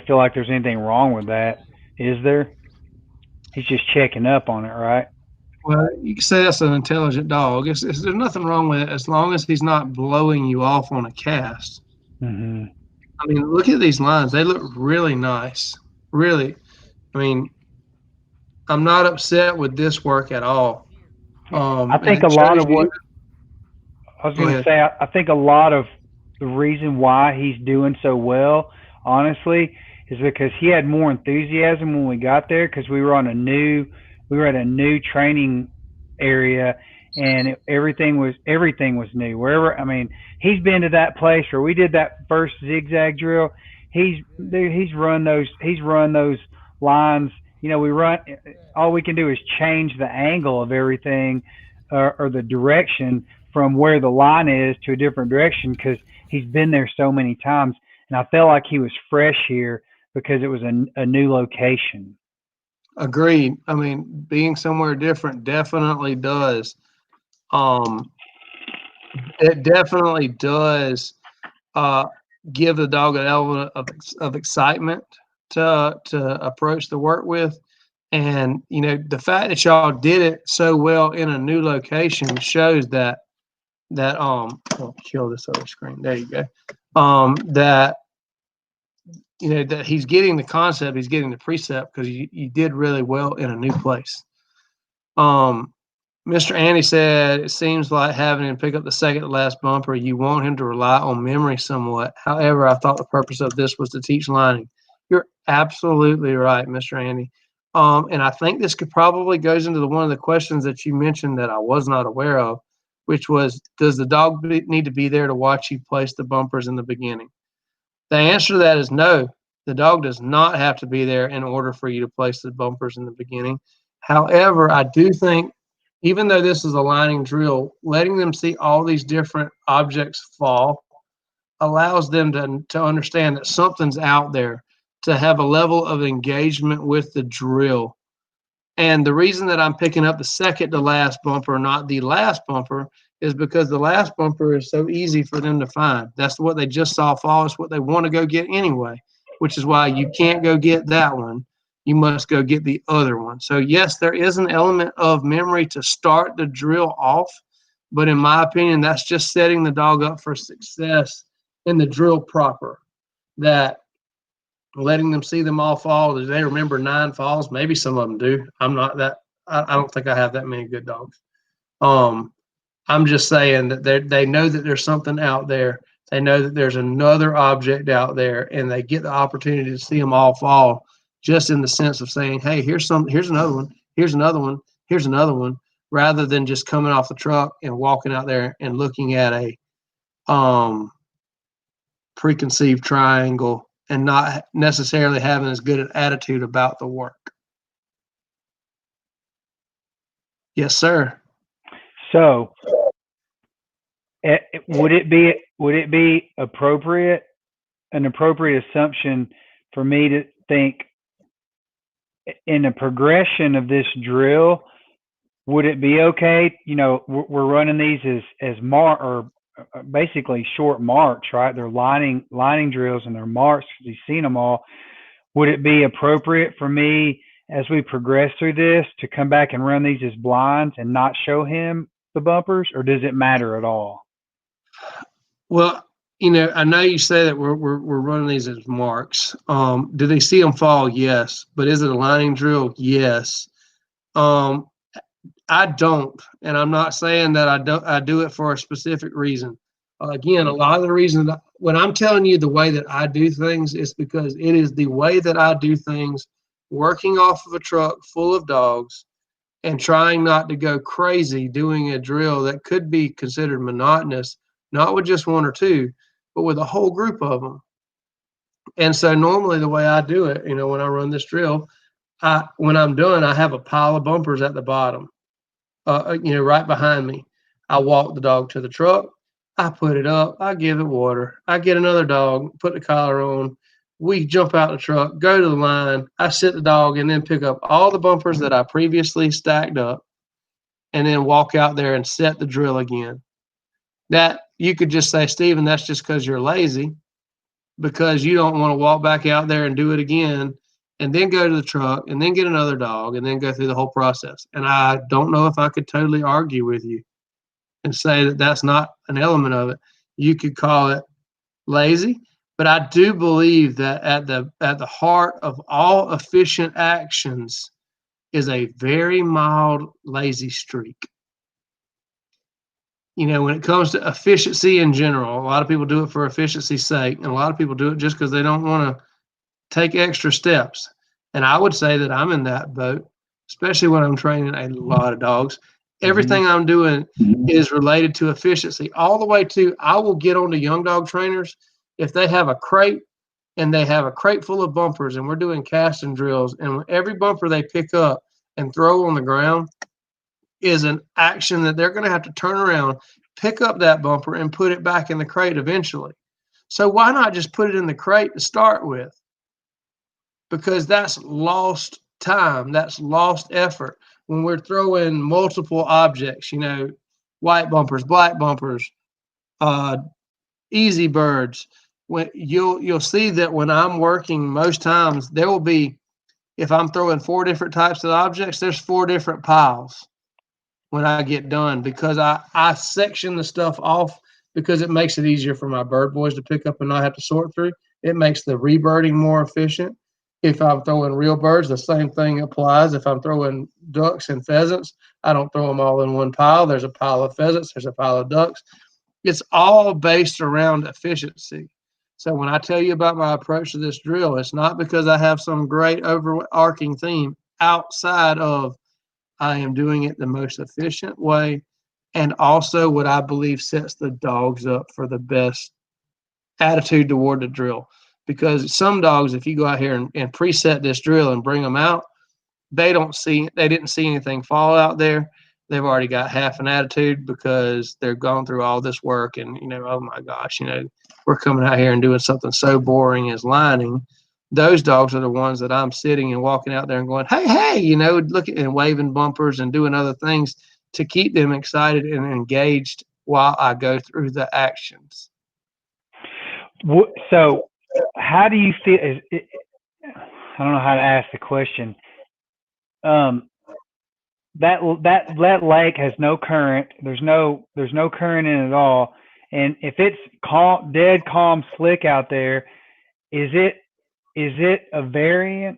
feel like there's anything wrong with that. Is there? He's just checking up on it, right? Well, you can say that's an intelligent dog. There's nothing wrong with it as long as he's not blowing you off on a cast. Mm-hmm. I mean, look at these lines. They look really nice. Really. I mean, I'm not upset with this work at all. I think a lot of what I was going to say, I think a lot of the reason why he's doing so well, honestly, is because he had more enthusiasm when we got there because we were at a new training area and everything was new. Wherever, I mean, he's been to that place where we did that first zigzag drill. He's run those lines. You know, all we can do is change the angle of everything or the direction from where the line is to a different direction because he's been there so many times. And I felt like he was fresh here because it was a new location. Agreed. I mean, being somewhere different definitely does. It definitely does give the dog an element of excitement to approach the work with. And, you know, the fact that y'all did it so well in a new location shows that I'll kill this other screen. There you go. That, you know, that he's getting the concept, he's getting the precept because you did really well in a new place. Mr. Andy said, it seems like having him pick up the second to last bumper, you want him to rely on memory somewhat. However, I thought the purpose of this was to teach lining. You're absolutely right, Mr. Andy. And I think this could probably goes into one of the questions that you mentioned that I was not aware of, which was, does the dog need to be there to watch you place the bumpers in the beginning? The answer to that is no. The dog does not have to be there in order for you to place the bumpers in the beginning. However, I do think, even though this is a lining drill, letting them see all these different objects fall allows them to understand that something's out there, to have a level of engagement with the drill. And the reason that I'm picking up the second to last bumper, not the last bumper, is because the last bumper is so easy for them to find. That's what they just saw fall. It's what they want to go get anyway, which is why you can't go get that one. You must go get the other one. So yes, there is an element of memory to start the drill off, but in my opinion, that's just setting the dog up for success in the drill proper. That letting them see them all fall, do they remember 9 falls? Maybe some of them do. I'm not that. I don't think I have that many good dogs. I'm just saying that they know that there's something out there. They know that there's another object out there, and they get the opportunity to see them all fall, just in the sense of saying, "Hey, here's another one, here's another one, here's another one," rather than just coming off the truck and walking out there and looking at a preconceived triangle and not necessarily having as good an attitude about the work. Yes, sir. So, would it be an appropriate assumption for me to think in the progression of this drill? Would it be okay? You know, we're running these as basically short marks, right? They're lining drills and they're marks because you've seen them all. Would it be appropriate for me as we progress through this to come back and run these as blinds and not show him the bumpers, or does it matter at all? Well, you know, I know you say that we're running these as marks. Do they see them fall? Yes. But is it a lining drill? Yes. I don't, and I'm not saying that I do it for a specific reason. Again, a lot of the reason when I'm telling you the way that I do things is because it is the way that I do things working off of a truck full of dogs and trying not to go crazy doing a drill that could be considered monotonous, not with just one or two, but with a whole group of them. And so normally the way I do it, when I run this drill, when I'm done, I have a pile of bumpers at the bottom, right behind me. I walk the dog to the truck. I put it up. I give it water. I get another dog, put the collar on. We jump out the truck, go to the line. I sit the dog and then pick up all the bumpers that I previously stacked up and then walk out there and set the drill again. That you could just say, Stephen, that's just because you're lazy, because you don't want to walk back out there and do it again and then go to the truck and then get another dog and then go through the whole process. And I don't know if I could totally argue with you and say that that's not an element of it. You could call it lazy, but I do believe that at the heart of all efficient actions is a very mild lazy streak. When it comes to efficiency in general, a lot of people do it for efficiency's sake, and a lot of people do it just because they don't want to take extra steps. And I would say that I'm in that boat, especially when I'm training a lot of dogs. Everything I'm doing is related to efficiency, all the way to I will get on to young dog trainers if they have a crate and they have a crate full of bumpers and we're doing casting drills, and every bumper they pick up and throw on the ground is an action that they're going to have to turn around, pick up that bumper and put it back in the crate eventually. So why not just put it in the crate to start with? Because that's lost time, that's lost effort. When we're throwing multiple objects, white bumpers, black bumpers, easy birds, when you'll see that when I'm working, most times there will be, if I'm throwing 4 different types of objects, there's 4 different piles when I get done, because I section the stuff off because it makes it easier for my bird boys to pick up and not have to sort through. It makes the rebirding more efficient. If I'm throwing real birds, the same thing applies. If I'm throwing ducks and pheasants, I don't throw them all in one pile. There's a pile of pheasants, there's a pile of ducks. It's all based around efficiency. So when I tell you about my approach to this drill, it's not because I have some great overarching theme outside of I am doing it the most efficient way, and also what I believe sets the dogs up for the best attitude toward the drill. Because some dogs, if you go out here and preset this drill and bring them out, they didn't see anything fall out there. They've already got half an attitude because they're going through all this work and, oh my gosh, we're coming out here and doing something so boring as lining. Those dogs are the ones that I'm sitting and walking out there and going, hey, looking and waving bumpers and doing other things to keep them excited and engaged while I go through the actions. So how do you feel? I don't know how to ask the question. That lake has no current. There's no current in it at all. And if it's calm, dead calm, slick out there, is it a variant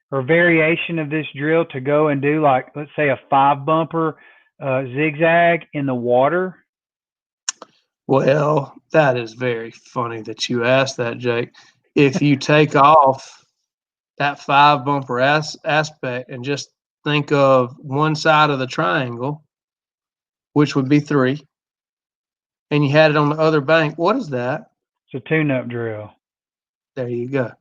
or variation of this drill to go and do, like, let's say a 5 bumper zigzag in the water? Well, that is very funny that you asked that, Jake. If you take off that 5 bumper aspect and just think of one side of the triangle, which would be 3, and you had it on the other bank, what is that? It's a tune-up drill. There you go.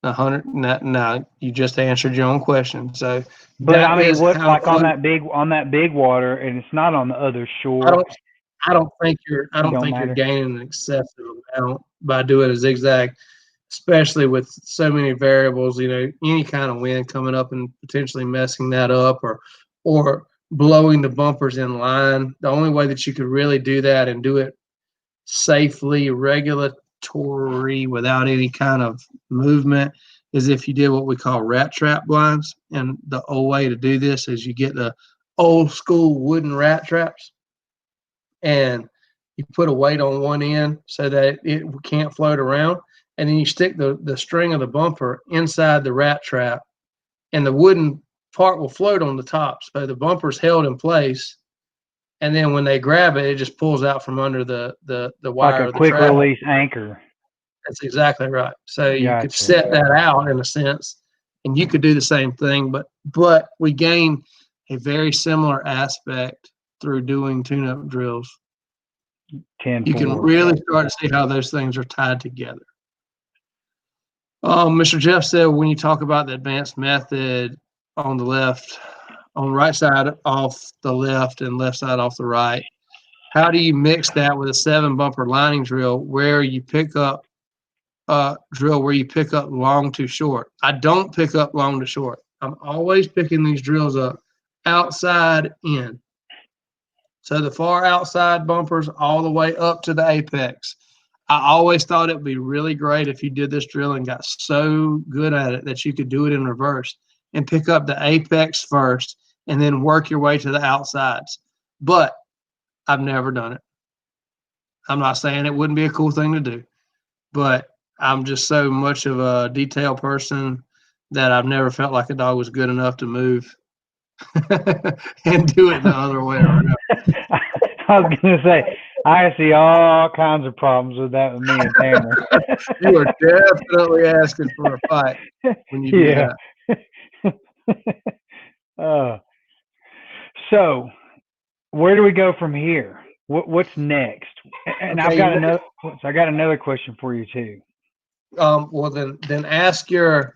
100. Now you just answered your own question. So, but I mean, what, like on that big water, and it's not on the other shore. I don't think you're gaining an excessive amount by doing a zigzag, especially with so many variables. Any kind of wind coming up and potentially messing that up, or blowing the bumpers in line. The only way that you could really do that and do it safely, regulatory, without any kind of movement, is if you did what we call rat trap blinds. And the old way to do this is you get the old school wooden rat traps, and you put a weight on one end so that it can't float around, and then you stick the string of the bumper inside the rat trap, and the wooden part will float on the top, so the bumper's held in place, and then when they grab it, it just pulls out from under the wire. Like a quick release anchor. That's exactly right. So you could Gotcha. set that out in a sense, and you could do the same thing, but we gain a very similar aspect through doing tune-up drills. 10 You can really start to see how those things are tied together. Mr. Jeff said when you talk about the advanced method on the left, on the right side off the left and left side off the right, how do you mix that with a 7 bumper lining drill where you pick up long to short? I don't pick up long to short. I'm always picking these drills up outside in. So the far outside bumpers all the way up to the apex. I always thought it would be really great if you did this drill and got so good at it that you could do it in reverse and pick up the apex first and then work your way to the outsides. But I've never done it. I'm not saying it wouldn't be a cool thing to do, but I'm just so much of a detail person that I've never felt like a dog was good enough to move and do it the other way around. I was going to say, I see all kinds of problems with that with me and Tanner. You are definitely asking for a fight when you do that. So, where do we go from here? What's next? And okay, I got another question for you too. Well, then ask your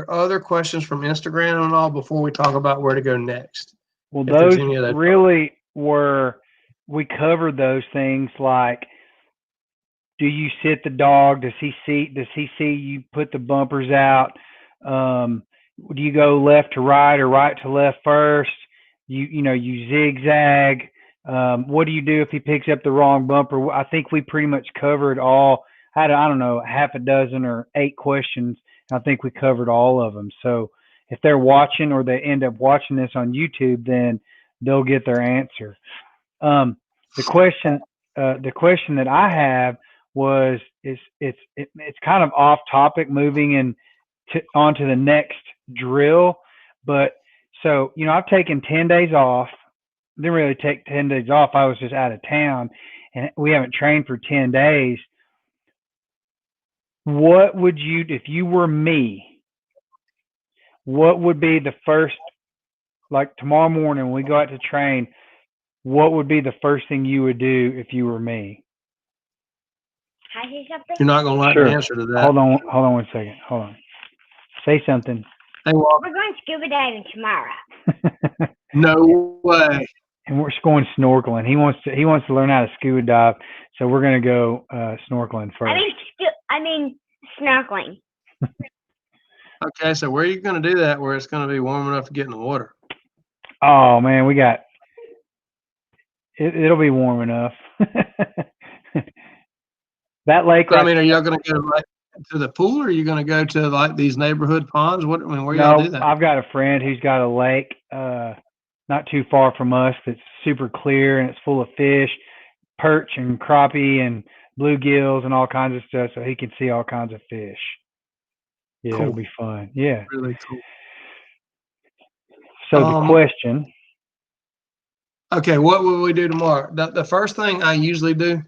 other questions from Instagram and all before we talk about where to go next. Well, those really were, we covered those things like, do you sit the dog? Does he see you put the bumpers out? Do you go left to right or right to left first? You zigzag. What do you do if he picks up the wrong bumper? I think we pretty much covered all. I don't know, half a dozen or 8 questions. I think we covered all of them. So if they're watching or they end up watching this on YouTube, then they'll get their answer. The question that I have was, it's kind of off topic, moving onto the next drill. But so, I've taken 10 days off. Didn't really take 10 days off. I was just out of town and we haven't trained for 10 days. What would you, if you were me, what would be the first, like tomorrow morning when we go out to train, what would be the first thing you would do if you were me? Can I say something? You're not going to like the answer to that. Hold on 1 second. Hold on. Say something. Hey, well, we're going scuba diving tomorrow. No way. And we're going snorkeling. He wants to learn how to scuba dive, so we're going to go snorkeling first. I mean snorkeling. Okay, so where are you going to do that where it's going to be warm enough to get in the water? Oh man, we got it'll be warm enough. That lake. So, I mean, are y'all going to go to the pool, or are you going to go to like these neighborhood ponds? Where y'all do that? I've got a friend who's got a lake not too far from us that's super clear and it's full of fish, perch and crappie and bluegills and all kinds of stuff, so he can see all kinds of fish. Yeah, cool. It'll be fun. Yeah. Really cool. So the question. Okay, what will we do tomorrow? The first thing I usually do,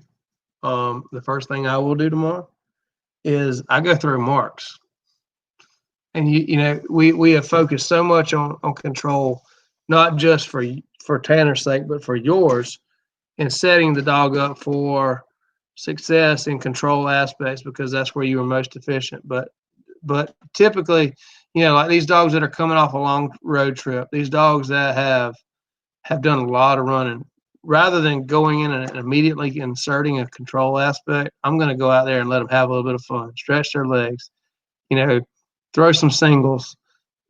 the first thing I will do tomorrow is I go through marks. And we have focused so much on control, not just for Tanner's sake, but for yours, in setting the dog up for success in control aspects, because that's where you are most efficient. But typically, like these dogs that are coming off a long road trip, these dogs that have done a lot of running, rather than going in and immediately inserting a control aspect, I'm going to go out there and let them have a little bit of fun, stretch their legs, throw some singles,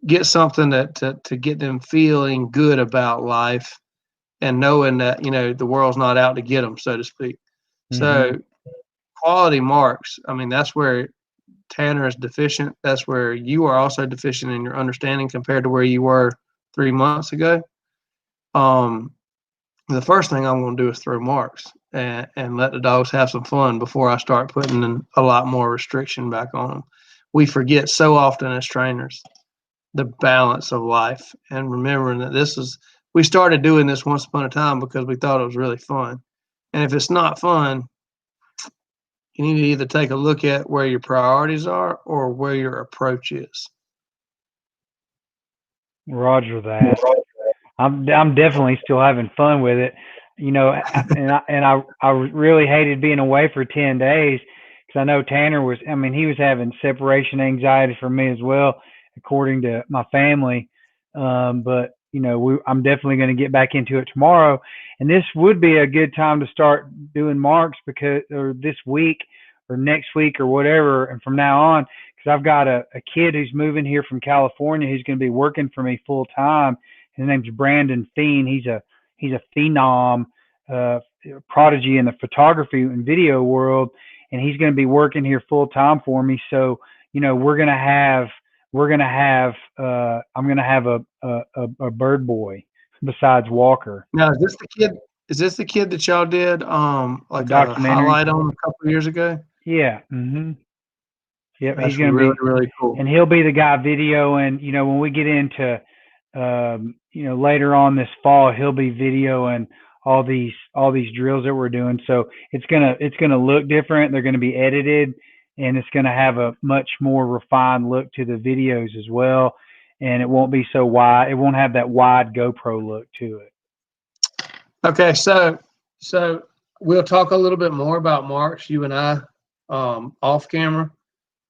get something to get them feeling good about life and knowing that, the world's not out to get them, so to speak. Mm-hmm. So quality marks, I mean, that's where Tanner is deficient. That's where you are also deficient in your understanding compared to where you were 3 months ago. The first thing I'm going to do is throw marks and let the dogs have some fun before I start putting in a lot more restriction back on them. We forget so often as trainers the balance of life and remembering that we started doing this once upon a time because we thought it was really fun. And if it's not fun, you need to either take a look at where your priorities are or where your approach is. Roger that. I'm definitely still having fun with it, I really hated being away for 10 days because I know Tanner was. I mean, he was having separation anxiety from me as well, according to my family. But I'm definitely going to get back into it tomorrow, and this would be a good time to start doing marks or this week or next week or whatever, and from now on, because I've got a kid who's moving here from California who's going to be working for me full time. His name's Brandon Fiend. He's a phenom, prodigy in the photography and video world, and he's going to be working here full time for me. So we're gonna have I'm gonna have a bird boy besides Walker. Now, is this the kid? Is this the kid that y'all did like a highlight on a couple of years ago? Yeah. Mm-hmm. Yep. That's He's gonna really, be really cool. and he'll be the guy videoing. When we get into later on this fall, he'll be videoing all these drills that we're doing. So it's gonna look different. They're gonna be edited, and it's gonna have a much more refined look to the videos as well. And it won't be so wide. It won't have that wide GoPro look to it. Okay, so we'll talk a little bit more about marks, you and I, off camera.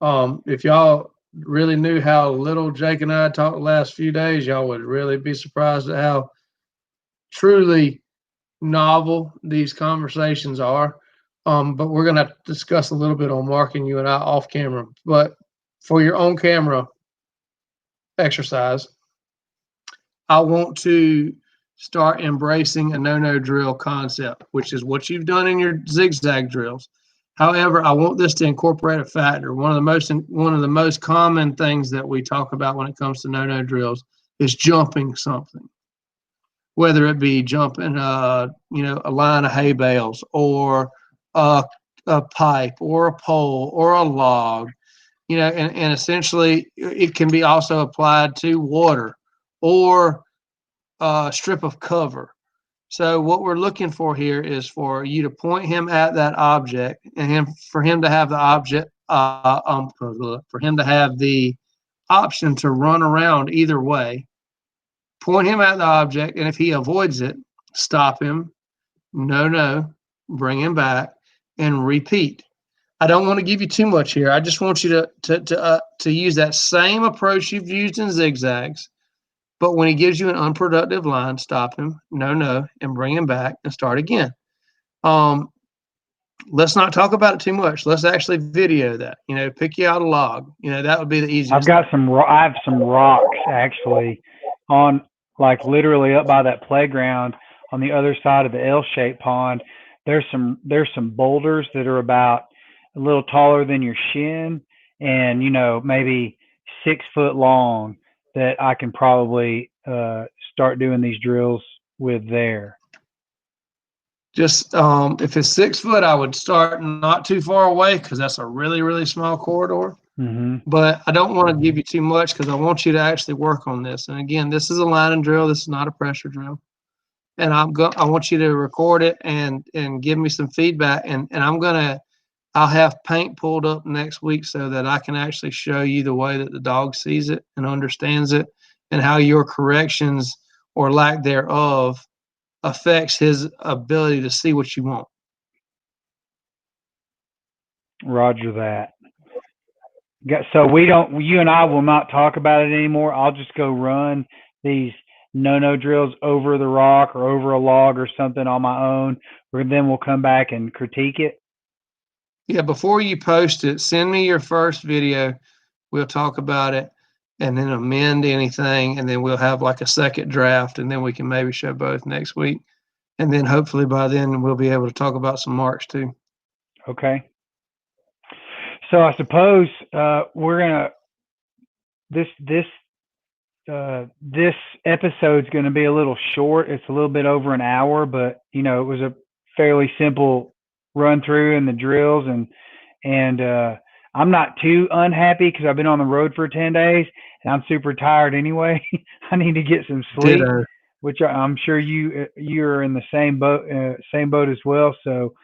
If y'all really knew how little Jake and I talked the last few days, y'all would really be surprised at how truly novel these conversations are. But we're going to discuss a little bit on marking, you and I, off camera. But for your own camera exercise, I want to start embracing a no-no drill concept, which is what you've done in your zigzag drills. However, I want this to incorporate a factor. One of the most common things that we talk about when it comes to no-no drills is jumping something, whether it be jumping a line of hay bales or a pipe or a pole or a log, and essentially it can be also applied to water or a strip of cover. So what we're looking for here is for you to point him at that object, and for him to have the object, for him to have the option to run around either way. Point him at the object, and if he avoids it, stop him. No, bring him back, and repeat. I don't want to give you too much here. I just want you to use that same approach you've used in zigzags. But when he gives you an unproductive line, stop him, no, and bring him back and start again. Let's not talk about it too much. Let's actually video that. Pick you out a log. That would be the easiest. I have some rocks actually on, like, literally up by that playground on the other side of the L-shaped pond. There's some boulders that are about a little taller than your shin, and maybe 6 foot long, that I can probably start doing these drills with there. Just if it's 6 foot, I would start not too far away because that's a really, really small corridor. Mm-hmm. But I don't want to give you too much because I want you to actually work on this. And again, this is a lining drill. This is not a pressure drill. And I want you to record it and give me some feedback. And I'll have paint pulled up next week so that I can actually show you the way that the dog sees it and understands it, and how your corrections or lack thereof affects his ability to see what you want. Roger that. So you and I will not talk about it anymore. I'll just go run these no drills over the rock or over a log or something on my own, or then we'll come back and critique it. Yeah, before you post it, send me your first video. We'll talk about it and then amend anything, and then we'll have like a second draft, and then we can maybe show both next week. And then hopefully by then we'll be able to talk about some marks too. Okay. So I suppose we're gonna this episode's gonna be a little short. It's a little bit over an hour, but it was a fairly simple run through and the drills, and I'm not too unhappy because I've been on the road for 10 days and I'm super tired anyway. I need to get some sleep, which I'm sure you're in the same boat as well. So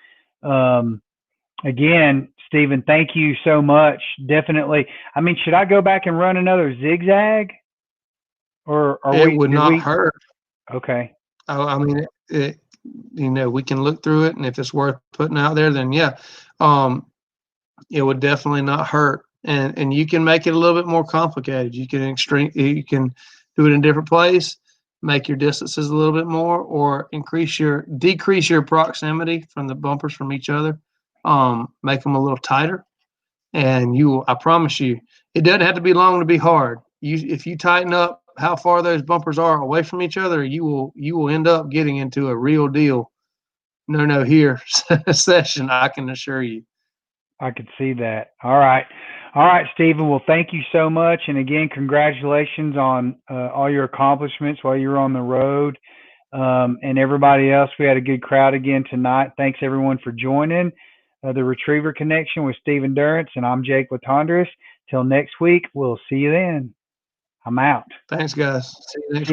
again, Stephen, thank you so much. Definitely. I mean, should I go back and run another zigzag? Or it would not hurt. Okay. I mean, we can look through it, and if it's worth putting out there, then yeah, it would definitely not hurt. And you can make it a little bit more complicated. You can do it in a different place, make your distances a little bit more, or decrease your proximity from the bumpers from each other. Make them a little tighter, and I promise you, it doesn't have to be long to be hard. If you tighten up how far those bumpers are away from each other, you will end up getting into a real deal no here session. I can assure you. I could see that. All right, Stephen. Well, thank you so much, and again, congratulations on all your accomplishments while you were on the road, and everybody else. We had a good crowd again tonight. Thanks everyone for joining the Retriever Connection with Stephen Durrance, and I'm Jake Latondras. Till next week, we'll see you then. I'm out. Thanks, guys. See you next week.